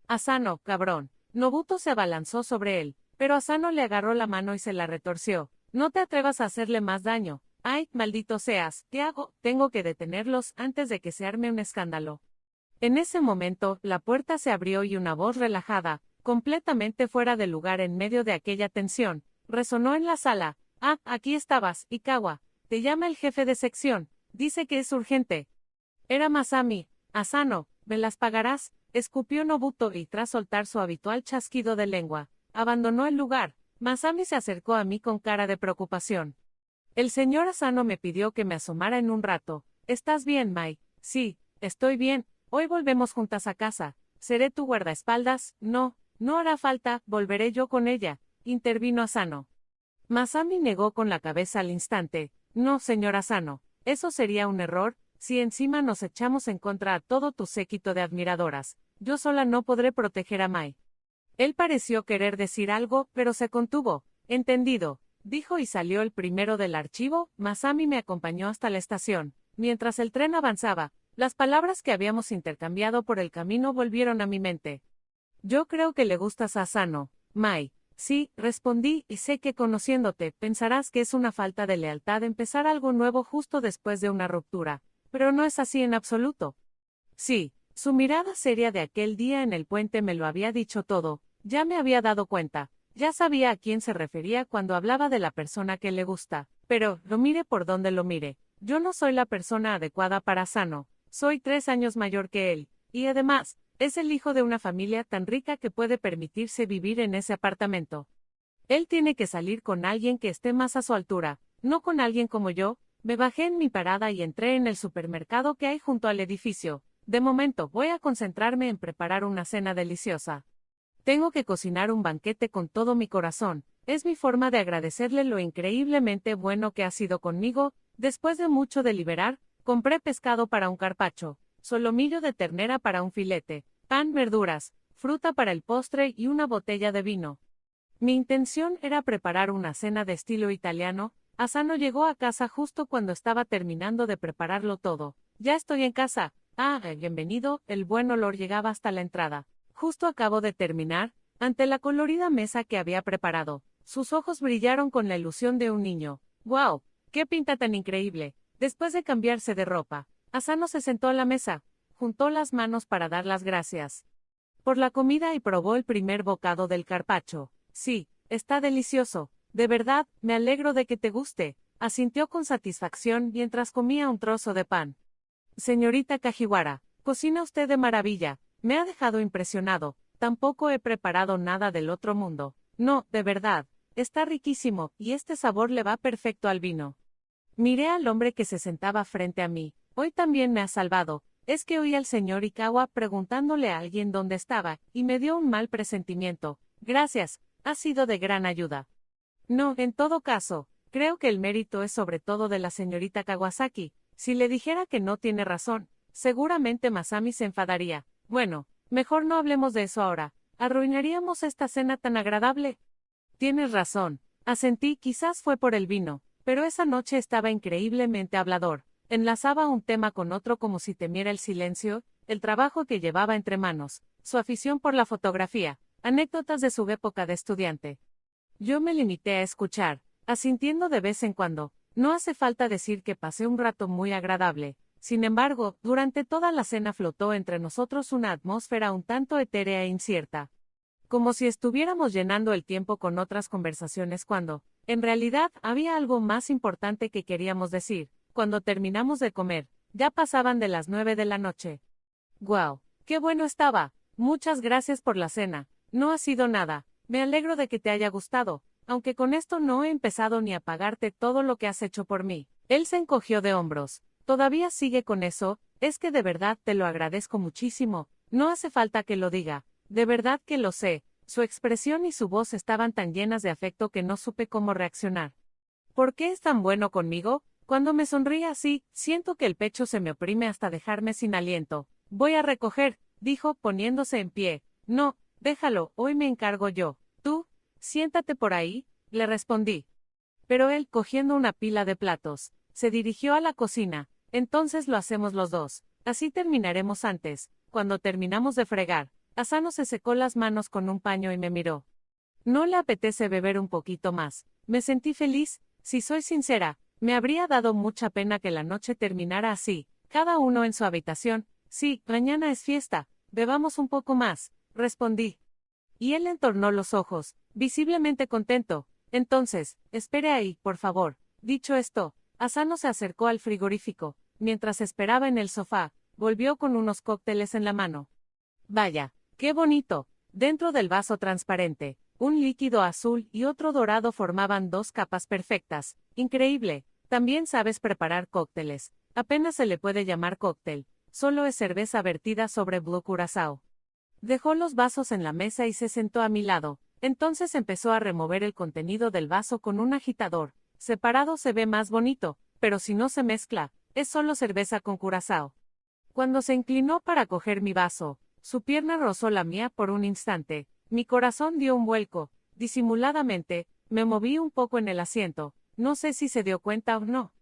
Asano, cabrón. Nobuto se abalanzó sobre él, pero Asano le agarró la mano y se la retorció. No te atrevas a hacerle más daño. Ay, maldito seas, ¿qué hago? Tengo que detenerlos antes de que se arme un escándalo. En ese momento, la puerta se abrió y una voz relajada, completamente fuera de lugar en medio de aquella tensión, resonó en la sala. Ah, aquí estabas, Ikawa. Te llama el jefe de sección. Dice que es urgente. Era Masami. Asano, ¿me las pagarás? Escupió Nobuto y tras soltar su habitual chasquido de lengua, abandonó el lugar. Masami se acercó a mí con cara de preocupación. El señor Asano me pidió que me asomara en un rato. ¿Estás bien, Mai? Sí, estoy bien. Hoy volvemos juntas a casa. ¿Seré tu guardaespaldas? No, no hará falta, volveré yo con ella, intervino Asano. Masami negó con la cabeza al instante. No, señor Asano, eso sería un error, si encima nos echamos en contra a todo tu séquito de admiradoras. Yo sola no podré proteger a Mai. Él pareció querer decir algo, pero se contuvo. Entendido, dijo y salió el primero del archivo. Masami me acompañó hasta la estación. Mientras el tren avanzaba, las palabras que habíamos intercambiado por el camino volvieron a mi mente. Yo creo que le gustas a Asano, Mai. Sí, respondí, y sé que conociéndote, pensarás que es una falta de lealtad empezar algo nuevo justo después de una ruptura, pero no es así en absoluto. Sí, su mirada seria de aquel día en el puente me lo había dicho todo, ya me había dado cuenta, ya sabía a quién se refería cuando hablaba de la persona que le gusta, pero, lo mire por donde lo mire, yo no soy la persona adecuada para Asano, soy 3 años mayor que él, y además, es el hijo de una familia tan rica que puede permitirse vivir en ese apartamento. Él tiene que salir con alguien que esté más a su altura, no con alguien como yo. Me bajé en mi parada y entré en el supermercado que hay junto al edificio. De momento voy a concentrarme en preparar una cena deliciosa. Tengo que cocinar un banquete con todo mi corazón. Es mi forma de agradecerle lo increíblemente bueno que ha sido conmigo. Después de mucho deliberar, compré pescado para un carpaccio, solomillo de ternera para un filete, pan, verduras, fruta para el postre y una botella de vino. Mi intención era preparar una cena de estilo italiano. Asano llegó a casa justo cuando estaba terminando de prepararlo todo. Ya estoy en casa. Ah, bienvenido. El buen olor llegaba hasta la entrada. Justo acabo de terminar, ante la colorida mesa que había preparado. Sus ojos brillaron con la ilusión de un niño. ¡Guau! ¡Qué pinta tan increíble! Después de cambiarse de ropa, Asano se sentó a la mesa, juntó las manos para dar las gracias por la comida y probó el primer bocado del carpaccio. Sí, está delicioso. De verdad, me alegro de que te guste, asintió con satisfacción mientras comía un trozo de pan. Señorita Kajiwara, cocina usted de maravilla, me ha dejado impresionado, tampoco he preparado nada del otro mundo. No, de verdad, está riquísimo, y este sabor le va perfecto al vino. Miré al hombre que se sentaba frente a mí. Hoy también me ha salvado. Es que oí al señor Ikawa preguntándole a alguien dónde estaba, y me dio un mal presentimiento. Gracias, ha sido de gran ayuda. No, en todo caso, creo que el mérito es sobre todo de la señorita Kawasaki. Si le dijera que no tiene razón, seguramente Masami se enfadaría. Bueno, mejor no hablemos de eso ahora. Arruinaríamos esta cena tan agradable. Tienes razón. Asentí, quizás fue por el vino, pero esa noche estaba increíblemente hablador. Enlazaba un tema con otro como si temiera el silencio, el trabajo que llevaba entre manos, su afición por la fotografía, anécdotas de su época de estudiante. Yo me limité a escuchar, asintiendo de vez en cuando. No hace falta decir que pasé un rato muy agradable. Sin embargo, durante toda la cena flotó entre nosotros una atmósfera un tanto etérea e incierta. Como si estuviéramos llenando el tiempo con otras conversaciones cuando, en realidad, había algo más importante que queríamos decir. Cuando terminamos de comer, ya pasaban de las 9 de la noche. ¡Guau! ¡Qué bueno estaba! Muchas gracias por la cena. No ha sido nada. Me alegro de que te haya gustado, aunque con esto no he empezado ni a pagarte todo lo que has hecho por mí. Él se encogió de hombros. ¿Todavía sigue con eso? Es que de verdad te lo agradezco muchísimo. No hace falta que lo diga. De verdad que lo sé. Su expresión y su voz estaban tan llenas de afecto que no supe cómo reaccionar. ¿Por qué es tan bueno conmigo? Cuando me sonríe así, siento que el pecho se me oprime hasta dejarme sin aliento. Voy a recoger, dijo, poniéndose en pie. No, déjalo, hoy me encargo yo. Tú, siéntate por ahí, le respondí. Pero él, cogiendo una pila de platos, se dirigió a la cocina. Entonces lo hacemos los dos. Así terminaremos antes. Cuando terminamos de fregar, Asano se secó las manos con un paño y me miró. ¿No le apetece beber un poquito más? Me sentí feliz. Si soy sincera, me habría dado mucha pena que la noche terminara así, cada uno en su habitación. Sí, mañana es fiesta, bebamos un poco más, respondí. Y él entornó los ojos, visiblemente contento. Entonces, espere ahí, por favor. Dicho esto, Asano se acercó al frigorífico. Mientras esperaba en el sofá, volvió con unos cócteles en la mano. Vaya, qué bonito. Dentro del vaso transparente, un líquido azul y otro dorado formaban dos capas perfectas. Increíble. También sabes preparar cócteles. Apenas se le puede llamar cóctel. Solo es cerveza vertida sobre Blue Curazao. Dejó los vasos en la mesa y se sentó a mi lado. Entonces empezó a remover el contenido del vaso con un agitador. Separado se ve más bonito, pero si no se mezcla, es solo cerveza con curazao. Cuando se inclinó para coger mi vaso, su pierna rozó la mía por un instante. Mi corazón dio un vuelco. Disimuladamente, me moví un poco en el asiento. No sé si se dio cuenta o no.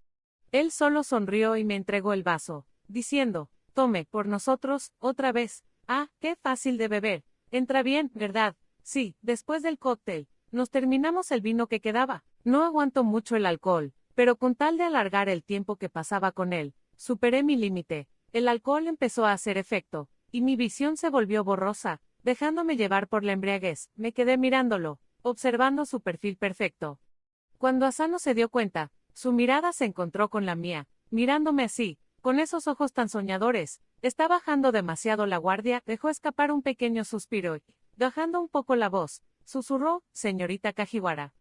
Él solo sonrió y me entregó el vaso, diciendo, tome, por nosotros, otra vez. Ah, qué fácil de beber. Entra bien, ¿verdad? Sí, después del cóctel, nos terminamos el vino que quedaba. No aguanto mucho el alcohol, pero con tal de alargar el tiempo que pasaba con él, superé mi límite. El alcohol empezó a hacer efecto, y mi visión se volvió borrosa, dejándome llevar por la embriaguez. Me quedé mirándolo, observando su perfil perfecto. Cuando Asano se dio cuenta, su mirada se encontró con la mía, mirándome así, con esos ojos tan soñadores. Está bajando demasiado la guardia, dejó escapar un pequeño suspiro y, bajando un poco la voz, susurró, señorita Kajiwara.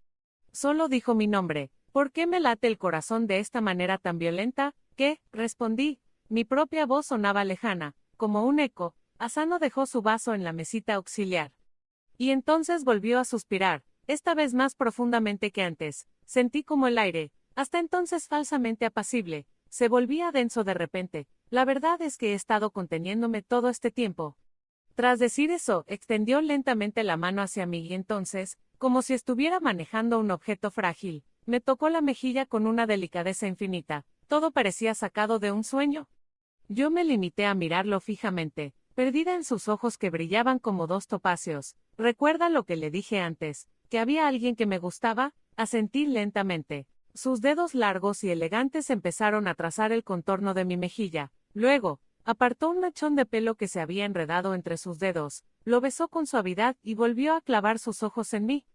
Solo dijo mi nombre. ¿Por qué me late el corazón de esta manera tan violenta? ¿Qué? Respondí. Mi propia voz sonaba lejana, como un eco. Asano dejó su vaso en la mesita auxiliar. Y entonces volvió a suspirar, esta vez más profundamente que antes. Sentí como el aire, hasta entonces falsamente apacible, se volvía denso de repente. La verdad es que he estado conteniéndome todo este tiempo. Tras decir eso, extendió lentamente la mano hacia mí y entonces, como si estuviera manejando un objeto frágil, me tocó la mejilla con una delicadeza infinita. Todo parecía sacado de un sueño. Yo me limité a mirarlo fijamente, perdida en sus ojos que brillaban como dos topacios. ¿Recuerda lo que le dije antes? ¿Que había alguien que me gustaba? Asentí lentamente. Sus dedos largos y elegantes empezaron a trazar el contorno de mi mejilla. Luego, apartó un mechón de pelo que se había enredado entre sus dedos, lo besó con suavidad y volvió a clavar sus ojos en mí.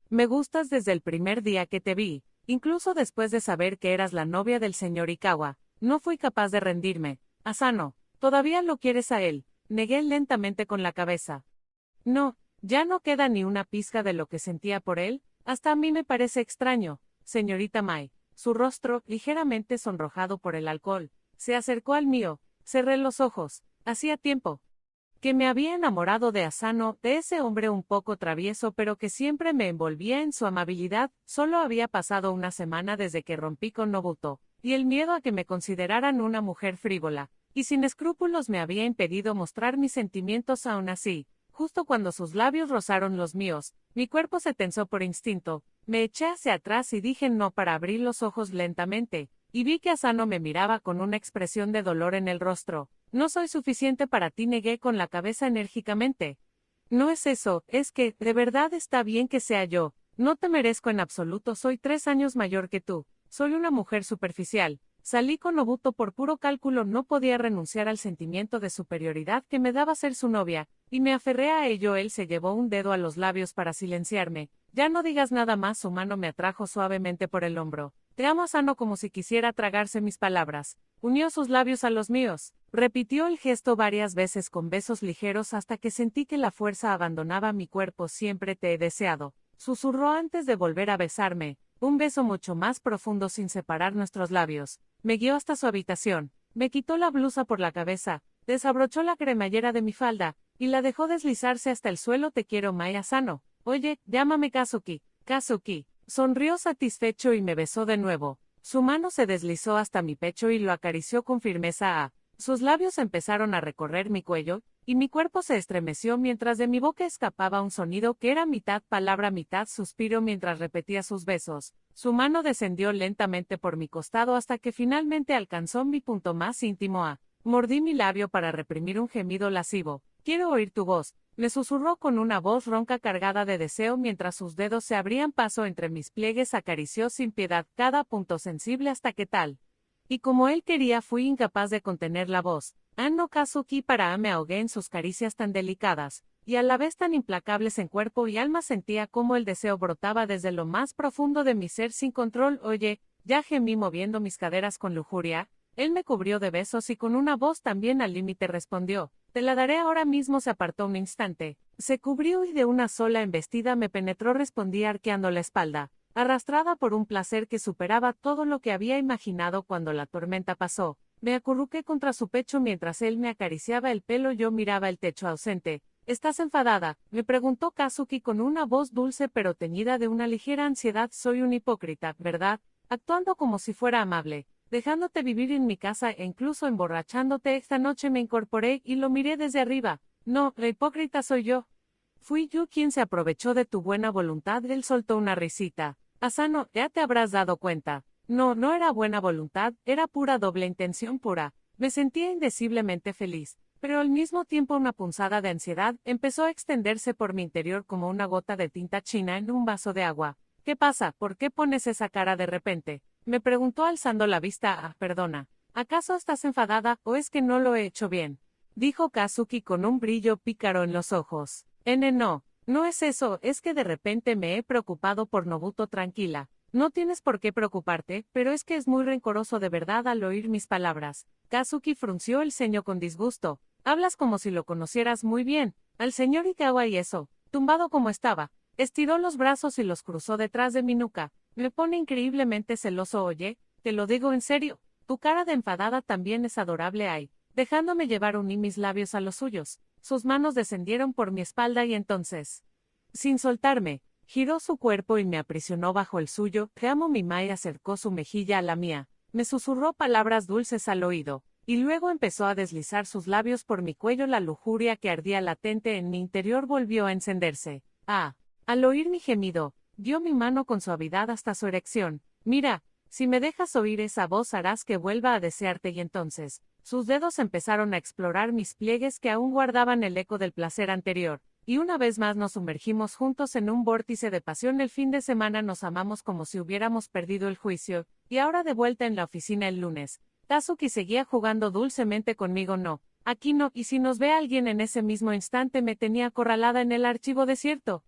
Me gustas desde el primer día que te vi, incluso después de saber que eras la novia del señor Ikawa. No fui capaz de rendirme. Asano, ¿todavía lo quieres a él? Negué lentamente con la cabeza. No, ya no queda ni una pizca de lo que sentía por él. Hasta a mí me parece extraño, señorita Mai. Su rostro, ligeramente sonrojado por el alcohol, se acercó al mío. Cerré los ojos. Hacía tiempo que me había enamorado de Asano, de ese hombre un poco travieso pero que siempre me envolvía en su amabilidad. Solo había pasado una semana desde que rompí con Nobuto, y el miedo a que me consideraran una mujer frívola y sin escrúpulos me había impedido mostrar mis sentimientos aún así. Justo cuando sus labios rozaron los míos, mi cuerpo se tensó por instinto, me eché hacia atrás y dije no para abrir los ojos lentamente, y vi que Asano me miraba con una expresión de dolor en el rostro. No soy suficiente para ti, negué con la cabeza enérgicamente. No es eso, es que, de verdad está bien que sea yo. No te merezco en absoluto, soy 3 años mayor que tú. Soy una mujer superficial. Salí con Nobuto por puro cálculo, no podía renunciar al sentimiento de superioridad que me daba ser su novia, y me aferré a ello. Él se llevó un dedo a los labios para silenciarme. Ya no digas nada más, su mano me atrajo suavemente por el hombro. Te amo, Asano, como si quisiera tragarse mis palabras. Unió sus labios a los míos. Repitió el gesto varias veces con besos ligeros hasta que sentí que la fuerza abandonaba mi cuerpo. Siempre te he deseado. Susurró antes de volver a besarme. Un beso mucho más profundo sin separar nuestros labios. Me guió hasta su habitación. Me quitó la blusa por la cabeza. Desabrochó la cremallera de mi falda y la dejó deslizarse hasta el suelo. Te quiero, Mai Asano. Oye, llámame Kazuki. Kazuki. Sonrió satisfecho y me besó de nuevo. Su mano se deslizó hasta mi pecho y lo acarició con firmeza. Sus labios empezaron a recorrer mi cuello, y mi cuerpo se estremeció mientras de mi boca escapaba un sonido que era mitad palabra mitad suspiro mientras repetía sus besos. Su mano descendió lentamente por mi costado hasta que finalmente alcanzó mi punto más íntimo. Mordí mi labio para reprimir un gemido lascivo. Quiero oír tu voz, me susurró con una voz ronca cargada de deseo mientras sus dedos se abrían paso entre mis pliegues. Acarició sin piedad cada punto sensible hasta que tal y como él quería fui incapaz de contener la voz. No Kazuki para me ahogué en sus caricias tan delicadas, y a la vez tan implacables en cuerpo y alma. Sentía como el deseo brotaba desde lo más profundo de mi ser sin control. Oye, ya gemí moviendo mis caderas con lujuria. Él me cubrió de besos y con una voz también al límite respondió, te la daré ahora mismo. Se apartó un instante, se cubrió y de una sola embestida me penetró. Respondí arqueando la espalda, arrastrada por un placer que superaba todo lo que había imaginado. Cuando la tormenta pasó, me acurruqué contra su pecho mientras él me acariciaba el pelo. Yo miraba el techo ausente. ¿Estás enfadada?, me preguntó Kazuki con una voz dulce pero teñida de una ligera ansiedad. Soy un hipócrita, ¿verdad? Actuando como si fuera amable, dejándote vivir en mi casa e incluso emborrachándote. Esta noche me incorporé y lo miré desde arriba. No, la hipócrita soy yo. Fui yo quien se aprovechó de tu buena voluntad. Él soltó una risita. Asano, ya te habrás dado cuenta. No, no era buena voluntad, era pura doble intención pura. Me sentía indeciblemente feliz, pero al mismo tiempo una punzada de ansiedad empezó a extenderse por mi interior como una gota de tinta china en un vaso de agua. ¿Qué pasa? ¿Por qué pones esa cara de repente?, me preguntó alzando la vista. Perdona. ¿Acaso estás enfadada o es que no lo he hecho bien?, dijo Kazuki con un brillo pícaro en los ojos. No. No es eso, es que de repente me he preocupado por Nobuto. Tranquila, no tienes por qué preocuparte, pero es que es muy rencoroso de verdad al oír mis palabras. Kazuki frunció el ceño con disgusto. Hablas como si lo conocieras muy bien. Al señor Ikawa y eso, tumbado como estaba, estiró los brazos y los cruzó detrás de mi nuca. Me pone increíblemente celoso. Oye, te lo digo en serio, tu cara de enfadada también es adorable. Dejándome llevar uní mis labios a los suyos. Sus manos descendieron por mi espalda y entonces, sin soltarme, giró su cuerpo y me aprisionó bajo el suyo. Te amo. Mi Mai acercó su mejilla a la mía, me susurró palabras dulces al oído, y luego empezó a deslizar sus labios por mi cuello. La lujuria que ardía latente en mi interior volvió a encenderse. Al oír mi gemido, dio mi mano con suavidad hasta su erección. Mira, si me dejas oír esa voz harás que vuelva a desearte. Y entonces, sus dedos empezaron a explorar mis pliegues que aún guardaban el eco del placer anterior, y una vez más nos sumergimos juntos en un vórtice de pasión. El fin de semana nos amamos como si hubiéramos perdido el juicio, y ahora de vuelta en la oficina el lunes, Kazuki seguía jugando dulcemente conmigo. No, aquí no, y si nos ve alguien. En ese mismo instante me tenía acorralada en el archivo desierto.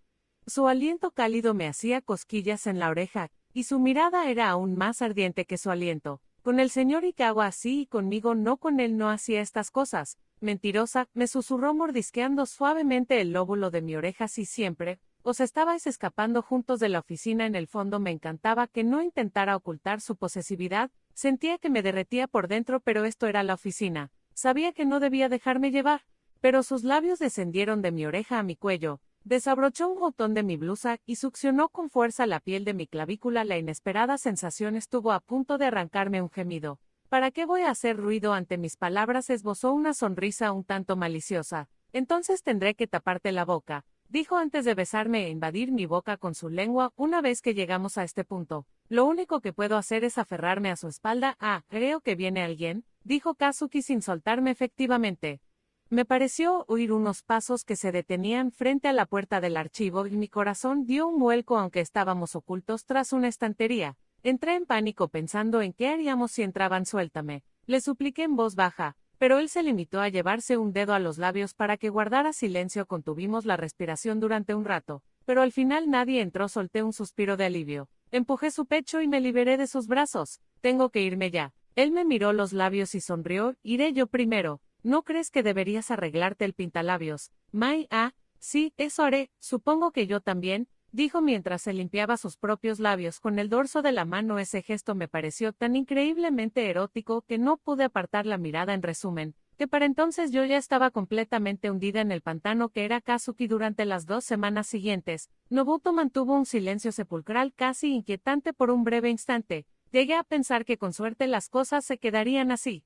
Su aliento cálido me hacía cosquillas en la oreja, y su mirada era aún más ardiente que su aliento. Con el señor Ikawa sí y conmigo no. Con él no hacía estas cosas. Mentirosa, me susurró mordisqueando suavemente el lóbulo de mi oreja. Si siempre os estabais escapando juntos de la oficina. En el fondo me encantaba que no intentara ocultar su posesividad. Sentía que me derretía por dentro, pero esto era la oficina. Sabía que no debía dejarme llevar. Pero sus labios descendieron de mi oreja a mi cuello, desabrochó un botón de mi blusa y succionó con fuerza la piel de mi clavícula. La inesperada sensación estuvo a punto de arrancarme un gemido. ¿Para qué voy a hacer ruido ante mis palabras? Esbozó una sonrisa un tanto maliciosa. Entonces tendré que taparte la boca, dijo antes de besarme e invadir mi boca con su lengua. Una vez que llegamos a este punto, lo único que puedo hacer es aferrarme a su espalda. Ah, creo que viene alguien, dijo Kazuki sin soltarme. Efectivamente. Me pareció oír unos pasos que se detenían frente a la puerta del archivo y mi corazón dio un vuelco aunque estábamos ocultos tras una estantería. Entré en pánico pensando en qué haríamos si entraban. Suéltame, le supliqué en voz baja, pero él se limitó a llevarse un dedo a los labios para que guardara silencio. Contuvimos la respiración durante un rato, pero al final nadie entró. Solté un suspiro de alivio. Empujé su pecho y me liberé de sus brazos. Tengo que irme ya. Él me miró los labios y sonrió. Iré yo primero. ¿No crees que deberías arreglarte el pintalabios, Mai? Ah, sí, eso haré, supongo que yo también, dijo mientras se limpiaba sus propios labios con el dorso de la mano. Ese gesto me pareció tan increíblemente erótico que no pude apartar la mirada. En resumen, que para entonces yo ya estaba completamente hundida en el pantano que era Kazuki. Durante las 2 semanas siguientes, Nobuto mantuvo un silencio sepulcral casi inquietante. Por un breve instante, llegué a pensar que con suerte las cosas se quedarían así.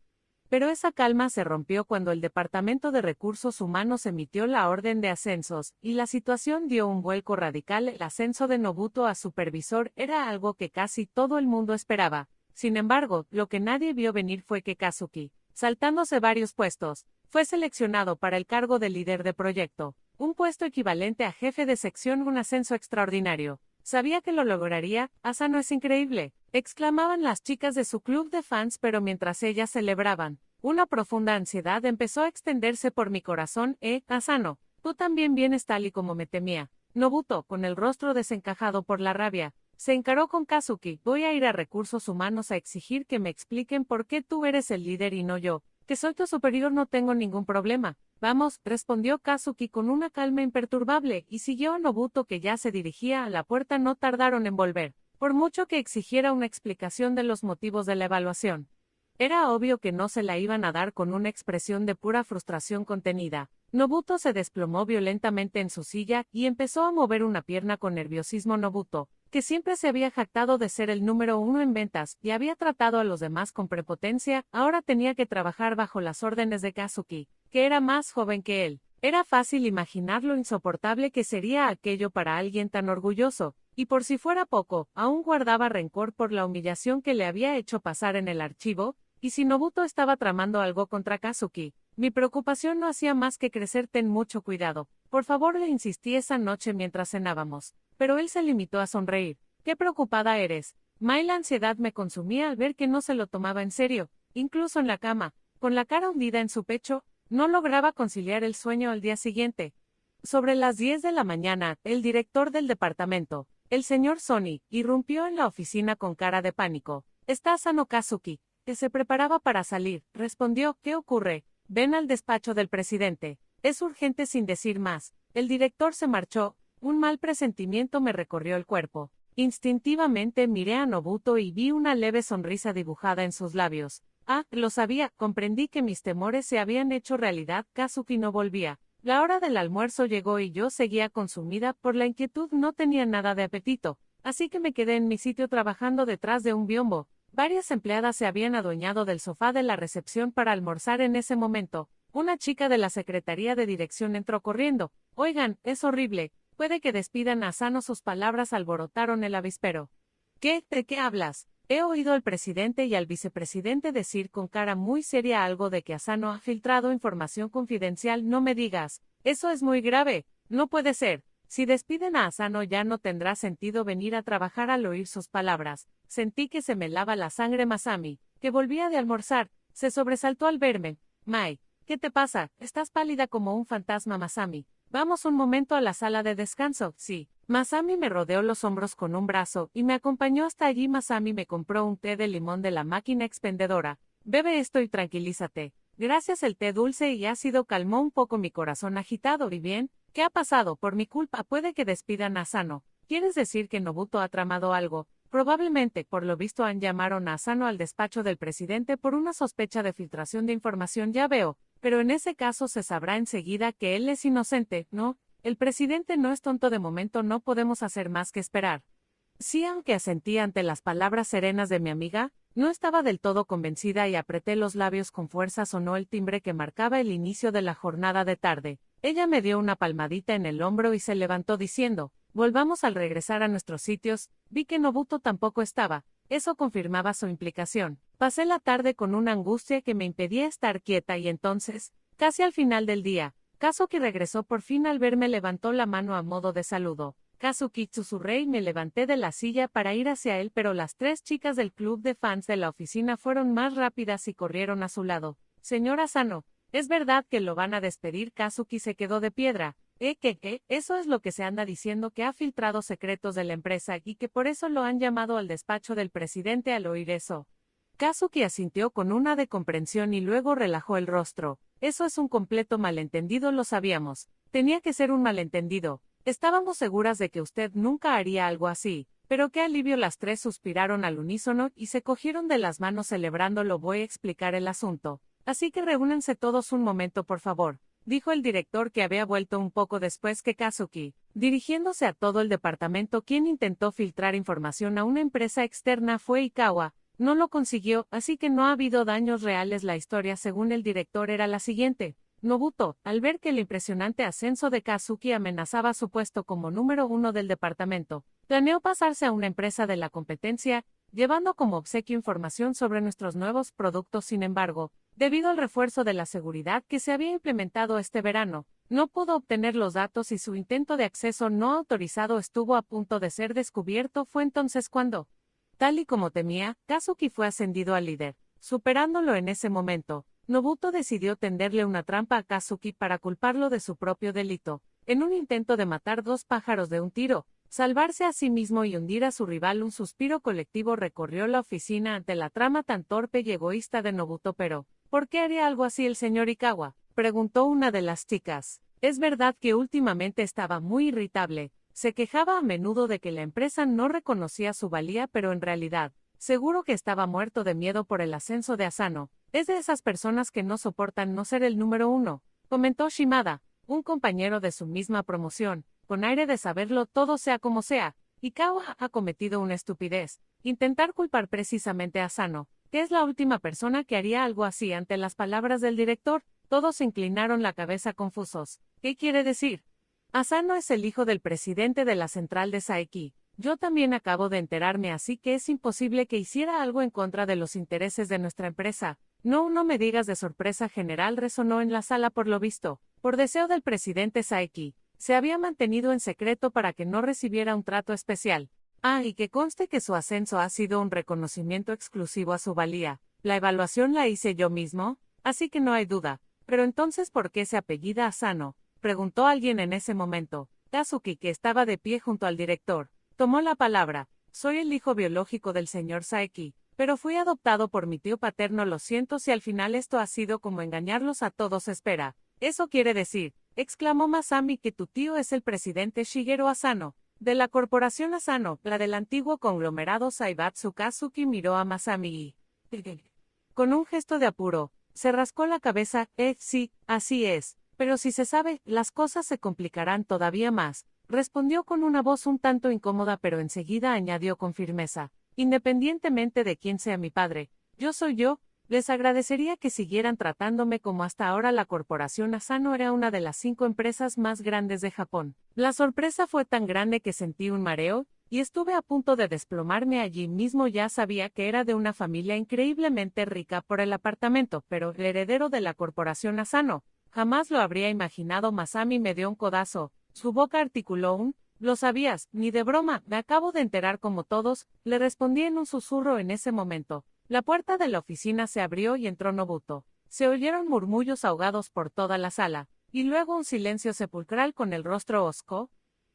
Pero esa calma se rompió cuando el Departamento de Recursos Humanos emitió la orden de ascensos, y la situación dio un vuelco radical. El ascenso de Nobuto a supervisor era algo que casi todo el mundo esperaba. Sin embargo, lo que nadie vio venir fue que Kazuki, saltándose varios puestos, fue seleccionado para el cargo de líder de proyecto, un puesto equivalente a jefe de sección. Un ascenso extraordinario. Sabía que lo lograría. Asano es increíble, exclamaban las chicas de su club de fans. Pero mientras ellas celebraban, una profunda ansiedad empezó a extenderse por mi corazón. Asano, tú también vienes tal y como me temía. Nobuto, con el rostro desencajado por la rabia, se encaró con Kazuki. Voy a ir a recursos humanos a exigir que me expliquen por qué tú eres el líder y no yo, que soy tu superior. No tengo ningún problema. Vamos, respondió Kazuki con una calma imperturbable, y siguió a Nobuto que ya se dirigía a la puerta. No tardaron en volver, por mucho que exigiera una explicación de los motivos de la evaluación. Era obvio que no se la iban a dar. Con una expresión de pura frustración contenida, Nobuto se desplomó violentamente en su silla y empezó a mover una pierna con nerviosismo. Nobuto, que siempre se había jactado de ser el número 1 en ventas y había tratado a los demás con prepotencia, ahora tenía que trabajar bajo las órdenes de Kazuki, que era más joven que él. Era fácil imaginar lo insoportable que sería aquello para alguien tan orgulloso, y por si fuera poco, aún guardaba rencor por la humillación que le había hecho pasar en el archivo. Y si Nobuto estaba tramando algo contra Kazuki, mi preocupación no hacía más que crecer. Ten mucho cuidado, por favor, le insistí esa noche mientras cenábamos, pero él se limitó a sonreír. ¿Qué preocupada eres, Mai? La ansiedad me consumía al ver que no se lo tomaba en serio. Incluso en la cama, con la cara hundida en su pecho, no lograba conciliar el sueño. Al día siguiente, sobre las 10 de la mañana, el director del departamento, el señor Sony, irrumpió en la oficina con cara de pánico. ¿Está sano Kazuki? Que se preparaba para salir, respondió. ¿Qué ocurre? Ven al despacho del presidente. Es urgente. Sin decir más, el director se marchó. Un mal presentimiento me recorrió el cuerpo. Instintivamente miré a Nobuto y vi una leve sonrisa dibujada en sus labios. Ah, lo sabía. Comprendí que mis temores se habían hecho realidad. Kazuki no volvía. La hora del almuerzo llegó y yo seguía consumida por la inquietud. No tenía nada de apetito, así que me quedé en mi sitio trabajando detrás de un biombo. Varias empleadas se habían adueñado del sofá de la recepción para almorzar. En ese momento, una chica de la Secretaría de Dirección entró corriendo. Oigan, es horrible. Puede que despidan a Asano. Sus palabras alborotaron el avispero. ¿Qué? ¿De qué hablas? He oído al presidente y al vicepresidente decir con cara muy seria algo de que Asano ha filtrado información confidencial. No me digas. Eso es muy grave. No puede ser. Si despiden a Asano ya no tendrá sentido venir a trabajar. Al oír sus palabras, sentí que se me helaba la sangre. Masami, que volvía de almorzar, se sobresaltó al verme. Mai, ¿qué te pasa? Estás pálida como un fantasma. Masami, vamos un momento a la sala de descanso. Sí. Masami me rodeó los hombros con un brazo y me acompañó hasta allí. Masami me compró un té de limón de la máquina expendedora. Bebe esto y tranquilízate. Gracias. El té dulce y ácido calmó un poco mi corazón agitado. ¿Y bien? ¿Qué ha pasado? Por mi culpa puede que despidan a Asano. ¿Quieres decir que Nobuto ha tramado algo? Probablemente. Por lo visto llamaron a Asano al despacho del presidente por una sospecha de filtración de información. Ya veo. pero en ese caso se sabrá enseguida que él es inocente, ¿no? El presidente no es tonto de momento, no podemos hacer más que esperar. Sí, aunque asentí ante las palabras serenas de mi amiga, no estaba del todo convencida y apreté los labios con fuerza. Sonó el timbre que marcaba el inicio de la jornada de tarde. Ella me dio una palmadita en el hombro y se levantó diciendo, volvamos al regresar a nuestros sitios. Vi que Nobuto tampoco estaba. Eso confirmaba su implicación. Pasé la tarde con una angustia que me impedía estar quieta y entonces, casi al final del día, Kazuki regresó por fin. Al verme levantó la mano a modo de saludo. Kazuki, susurré y me levanté de la silla para ir hacia él, pero las 3 chicas del club de fans de la oficina fueron más rápidas y corrieron a su lado. Señor Asano, ¿es verdad que lo van a despedir? Kazuki se quedó de piedra. Eso es lo que se anda diciendo, que ha filtrado secretos de la empresa y que por eso lo han llamado al despacho del presidente. Al oír eso, Kazuki asintió con una de comprensión y luego relajó el rostro. Eso es un completo malentendido, lo sabíamos. Tenía que ser un malentendido. Estábamos seguras de que usted nunca haría algo así. Pero qué alivio. Las 3 suspiraron al unísono y se cogieron de las manos celebrándolo. Voy a explicar el asunto. Así que reúnanse todos un momento, por favor, dijo el director, que había vuelto un poco después que Kazuki, dirigiéndose a todo el departamento. Quien intentó filtrar información a una empresa externa fue Ikawa. No lo consiguió, así que no ha habido daños reales. La historia, según el director, era la siguiente. Nobuto, al ver que el impresionante ascenso de Kazuki amenazaba su puesto como número 1 del departamento, planeó pasarse a una empresa de la competencia, llevando como obsequio información sobre nuestros nuevos productos. Sin embargo, debido al refuerzo de la seguridad que se había implementado este verano, no pudo obtener los datos y su intento de acceso no autorizado estuvo a punto de ser descubierto. Fue entonces cuando, tal y como temía, Kazuki fue ascendido a líder. Superándolo en ese momento, Nobuto decidió tenderle una trampa a Kazuki para culparlo de su propio delito, en un intento de matar 2 pájaros de un tiro, salvarse a sí mismo y hundir a su rival. Un suspiro colectivo recorrió la oficina ante la trama tan torpe y egoísta de Nobuto. Pero, ¿por qué haría algo así el señor Ikawa?, preguntó una de las chicas. Es verdad que últimamente estaba muy irritable. Se quejaba a menudo de que la empresa no reconocía su valía, pero en realidad, seguro que estaba muerto de miedo por el ascenso de Asano. Es de esas personas que no soportan no ser el número 1, comentó Shimada, un compañero de su misma promoción, con aire de saberlo todo. Sea como sea, Ikawa ha cometido una estupidez, intentar culpar precisamente a Asano, que es la última persona que haría algo así. Ante las palabras del director, todos inclinaron la cabeza confusos. ¿Qué quiere decir? Asano es el hijo del presidente de la central de Saeki. Yo también acabo de enterarme, así que es imposible que hiciera algo en contra de los intereses de nuestra empresa. No me digas. De sorpresa general resonó en la sala. Por lo visto, por deseo del presidente Saeki, se había mantenido en secreto para que no recibiera un trato especial. Y que conste que su ascenso ha sido un reconocimiento exclusivo a su valía. La evaluación la hice yo mismo, así que no hay duda. Pero entonces, ¿por qué se apellida Asano?, preguntó alguien en ese momento. Kazuki, que estaba de pie junto al director, tomó la palabra. Soy el hijo biológico del señor Saeki, pero fui adoptado por mi tío paterno. Lo siento si al final esto ha sido como engañarlos a todos. Espera, ¿eso quiere decir, exclamó Masami, que tu tío es el presidente Shigeru Asano, de la corporación Asano, la del antiguo conglomerado Saibatsu? Kazuki miró a Masami y, con un gesto de apuro, se rascó la cabeza. Sí, así es, pero si se sabe, las cosas se complicarán todavía más, respondió con una voz un tanto incómoda, pero enseguida añadió con firmeza. Independientemente de quién sea mi padre, yo soy yo. Les agradecería que siguieran tratándome como hasta ahora. La corporación Asano era una de las 5 empresas más grandes de Japón. La sorpresa fue tan grande que sentí un mareo, y estuve a punto de desplomarme allí mismo. Ya sabía que era de una familia increíblemente rica por el apartamento, pero el heredero de la corporación Asano, jamás lo habría imaginado. Masami me dio un codazo. Su boca articuló un, «¿Lo sabías? Ni de broma, me acabo de enterar como todos», le respondí en un susurro. En ese momento, la puerta de la oficina se abrió y entró Nobuto. Se oyeron murmullos ahogados por toda la sala, y luego un silencio sepulcral con el rostro hosco.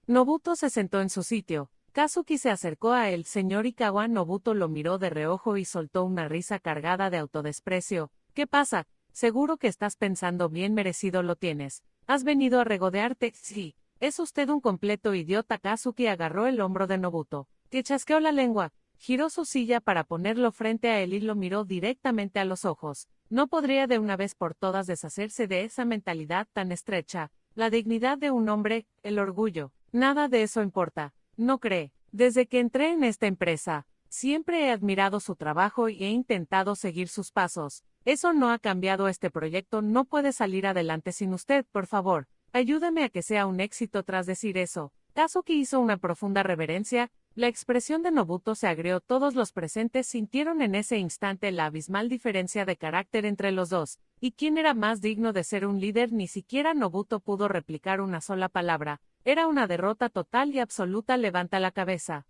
Nobuto se sentó en su sitio. Kazuki se acercó a él. Señor Ikawa. Nobuto lo miró de reojo y soltó una risa cargada de autodesprecio. ¿Qué pasa? Seguro que estás pensando, bien merecido lo tienes. ¿Has venido a regodearte? Sí. Es usted un completo idiota. Kazuki agarró el hombro de Nobuto, que chasqueó la lengua, giró su silla para ponerlo frente a él y lo miró directamente a los ojos. ¿No podría de una vez por todas deshacerse de esa mentalidad tan estrecha? La dignidad de un hombre, el orgullo, nada de eso importa, ¿no cree? Desde que entré en esta empresa, siempre he admirado su trabajo y he intentado seguir sus pasos. Eso no ha cambiado. Este proyecto no puede salir adelante sin usted, por favor. Ayúdame a que sea un éxito. Tras decir eso, Kazuki hizo una profunda reverencia. La expresión de Nobuto se agrió. Todos los presentes sintieron en ese instante la abismal diferencia de carácter entre los dos. ¿Y quién era más digno de ser un líder? Ni siquiera Nobuto pudo replicar una sola palabra. Era una derrota total y absoluta. Levanta la cabeza.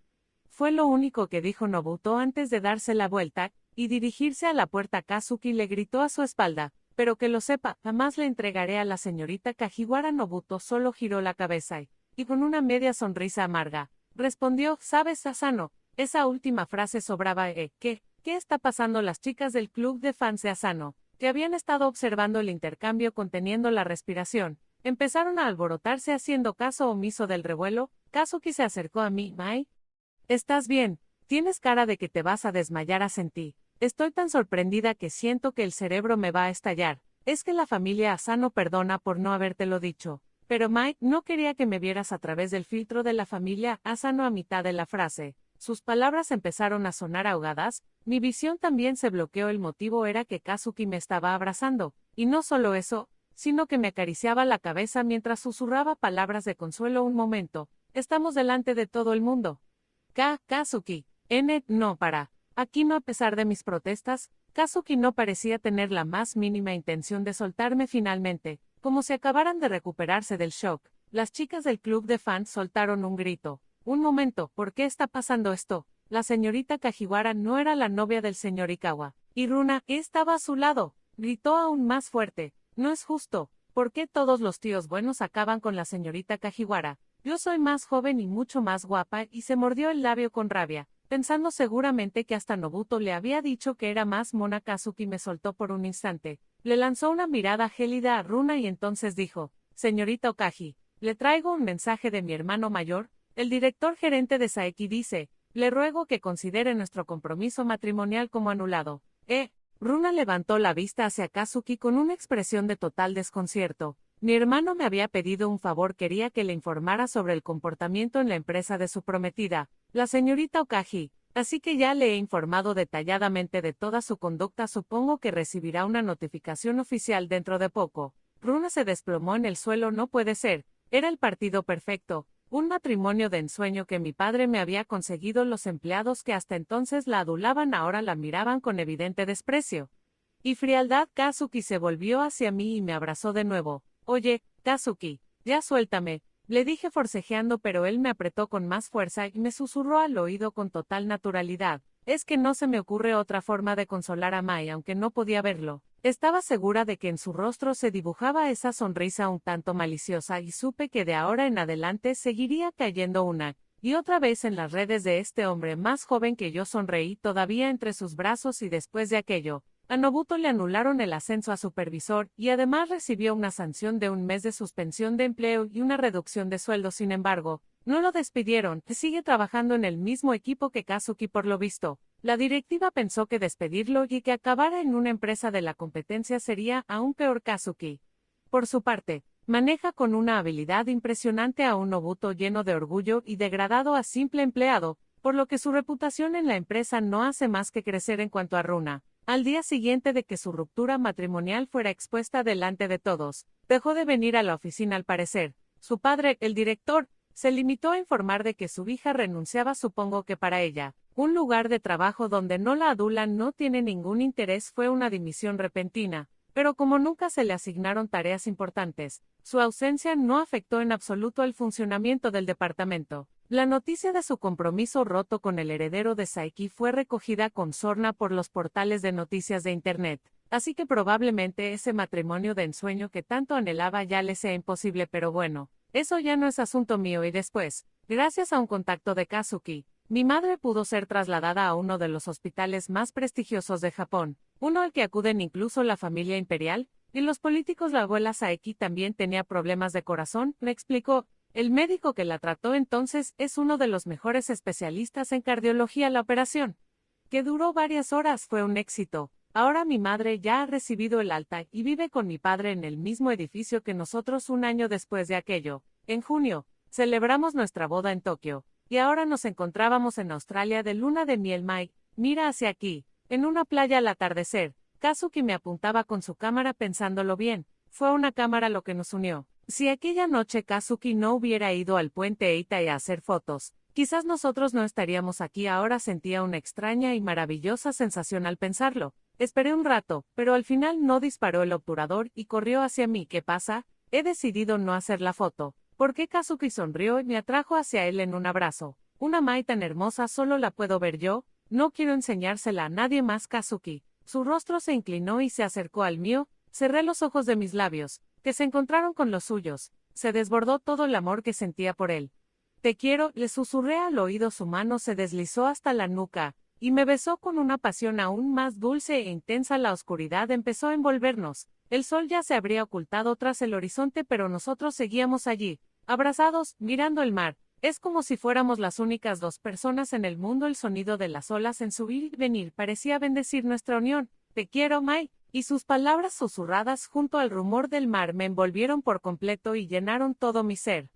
Fue lo único que dijo Nobuto antes de darse la vuelta y dirigirse a la puerta. Kazuki le gritó a su espalda, pero que lo sepa, jamás le entregaré a la señorita Kajiwara. Nobuto solo giró la cabeza y con una media sonrisa amarga, respondió, ¿sabes, Asano? Esa última frase sobraba. ¿Qué está pasando? Las chicas del club de fans de Asano, que habían estado observando el intercambio conteniendo la respiración, empezaron a alborotarse haciendo caso omiso del revuelo. Kazuki se acercó a mí. Mai, ¿estás bien? Tienes cara de que te vas a desmayar. Asentí. Estoy tan sorprendida que siento que el cerebro me va a estallar. Es que la familia Asano, perdona por no habértelo dicho. Pero Mike, no quería que me vieras a través del filtro de la familia Asano. A mitad de la frase, sus palabras empezaron a sonar ahogadas, mi visión también se bloqueó. El motivo era que Kazuki me estaba abrazando, y no solo eso, sino que me acariciaba la cabeza mientras susurraba palabras de consuelo. Un momento, estamos delante de todo el mundo. Kazuki, no para. Aquí no. A pesar de mis protestas, Kazuki no parecía tener la más mínima intención de soltarme. Finalmente, como si acabaran de recuperarse del shock, las chicas del club de fans soltaron un grito. Un momento, ¿por qué está pasando esto? La señorita Kajiwara no era la novia del señor Ikawa. Y Runa estaba a su lado. Gritó aún más fuerte. No es justo. ¿Por qué todos los tíos buenos acaban con la señorita Kajiwara? Yo soy más joven y mucho más guapa. Y se mordió el labio con rabia, pensando seguramente que hasta Nobuto le había dicho que era más mona. Kazuki me soltó por un instante. Le lanzó una mirada gélida a Runa y entonces dijo, señorita Okaji, le traigo un mensaje de mi hermano mayor. El director gerente de Saeki dice, le ruego que considere nuestro compromiso matrimonial como anulado. Runa levantó la vista hacia Kazuki con una expresión de total desconcierto. Mi hermano me había pedido un favor. Quería que le informara sobre el comportamiento en la empresa de su prometida, la señorita Okaji. Así que ya le he informado detalladamente de toda su conducta. Supongo que recibirá una notificación oficial dentro de poco. Runa se desplomó en el suelo. No puede ser. Era el partido perfecto. Un matrimonio de ensueño que mi padre me había conseguido. Los empleados que hasta entonces la adulaban ahora la miraban con evidente desprecio y frialdad. Kazuki se volvió hacia mí y me abrazó de nuevo. Oye, Kazuki, ya suéltame, le dije forcejeando, pero él me apretó con más fuerza y me susurró al oído con total naturalidad. Es que no se me ocurre otra forma de consolar a Mai. Aunque no podía verlo, estaba segura de que en su rostro se dibujaba esa sonrisa un tanto maliciosa y supe que de ahora en adelante seguiría cayendo una y otra vez en las redes de este hombre más joven que yo. Sonreí todavía entre sus brazos y después de aquello, a Nobuto le anularon el ascenso a supervisor y además recibió una sanción de un mes de suspensión de empleo y una reducción de sueldo. Sin embargo, no lo despidieron, sigue trabajando en el mismo equipo que Kazuki. Por lo visto, la directiva pensó que despedirlo y que acabara en una empresa de la competencia sería aún peor. Kazuki, por su parte, maneja con una habilidad impresionante a un Nobuto lleno de orgullo y degradado a simple empleado, por lo que su reputación en la empresa no hace más que crecer. En cuanto a Runa, al día siguiente de que su ruptura matrimonial fuera expuesta delante de todos, dejó de venir a la oficina. Al parecer, su padre, el director, se limitó a informar de que su hija renunciaba. Supongo que para ella, un lugar de trabajo donde no la adulan no tiene ningún interés. Fue una dimisión repentina, pero como nunca se le asignaron tareas importantes, su ausencia no afectó en absoluto el funcionamiento del departamento. La noticia de su compromiso roto con el heredero de Saeki fue recogida con sorna por los portales de noticias de Internet, así que probablemente ese matrimonio de ensueño que tanto anhelaba ya le sea imposible. Pero bueno, eso ya no es asunto mío. Y después, gracias a un contacto de Kazuki, mi madre pudo ser trasladada a uno de los hospitales más prestigiosos de Japón, uno al que acuden incluso la familia imperial y los políticos. La abuela Saeki también tenía problemas de corazón, me explicó. El médico que la trató entonces es uno de los mejores especialistas en cardiología. La operación, que duró varias horas, fue un éxito. Ahora mi madre ya ha recibido el alta y vive con mi padre en el mismo edificio que nosotros un año después de aquello. En junio, celebramos nuestra boda en Tokio, y ahora nos encontrábamos en Australia de luna de miel. Mike, mira hacia aquí, en una playa al atardecer. Kazuki me apuntaba con su cámara pensándolo bien. Fue una cámara lo que nos unió. Si aquella noche Kazuki no hubiera ido al puente Eitai a hacer fotos, quizás nosotros no estaríamos aquí ahora. Sentía una extraña y maravillosa sensación al pensarlo. Esperé un rato, pero al final no disparó el obturador y corrió hacia mí. ¿Qué pasa? He decidido no hacer la foto. ¿Por qué? Kazuki sonrió y me atrajo hacia él en un abrazo. Una Mai tan hermosa solo la puedo ver yo. No quiero enseñársela a nadie más. Kazuki. Su rostro se inclinó y se acercó al mío. Cerré los ojos de mis labios, que se encontraron con los suyos. Se desbordó todo el amor que sentía por él. Te quiero, le susurré al oído. Su mano se deslizó hasta la nuca, y me besó con una pasión aún más dulce e intensa. La oscuridad empezó a envolvernos. El sol ya se habría ocultado tras el horizonte, pero nosotros seguíamos allí, abrazados, mirando el mar. Es como si fuéramos las únicas dos personas en el mundo. El sonido de las olas en su ir y venir parecía bendecir nuestra unión. Te quiero, Mai. Y sus palabras susurradas junto al rumor del mar me envolvieron por completo y llenaron todo mi ser.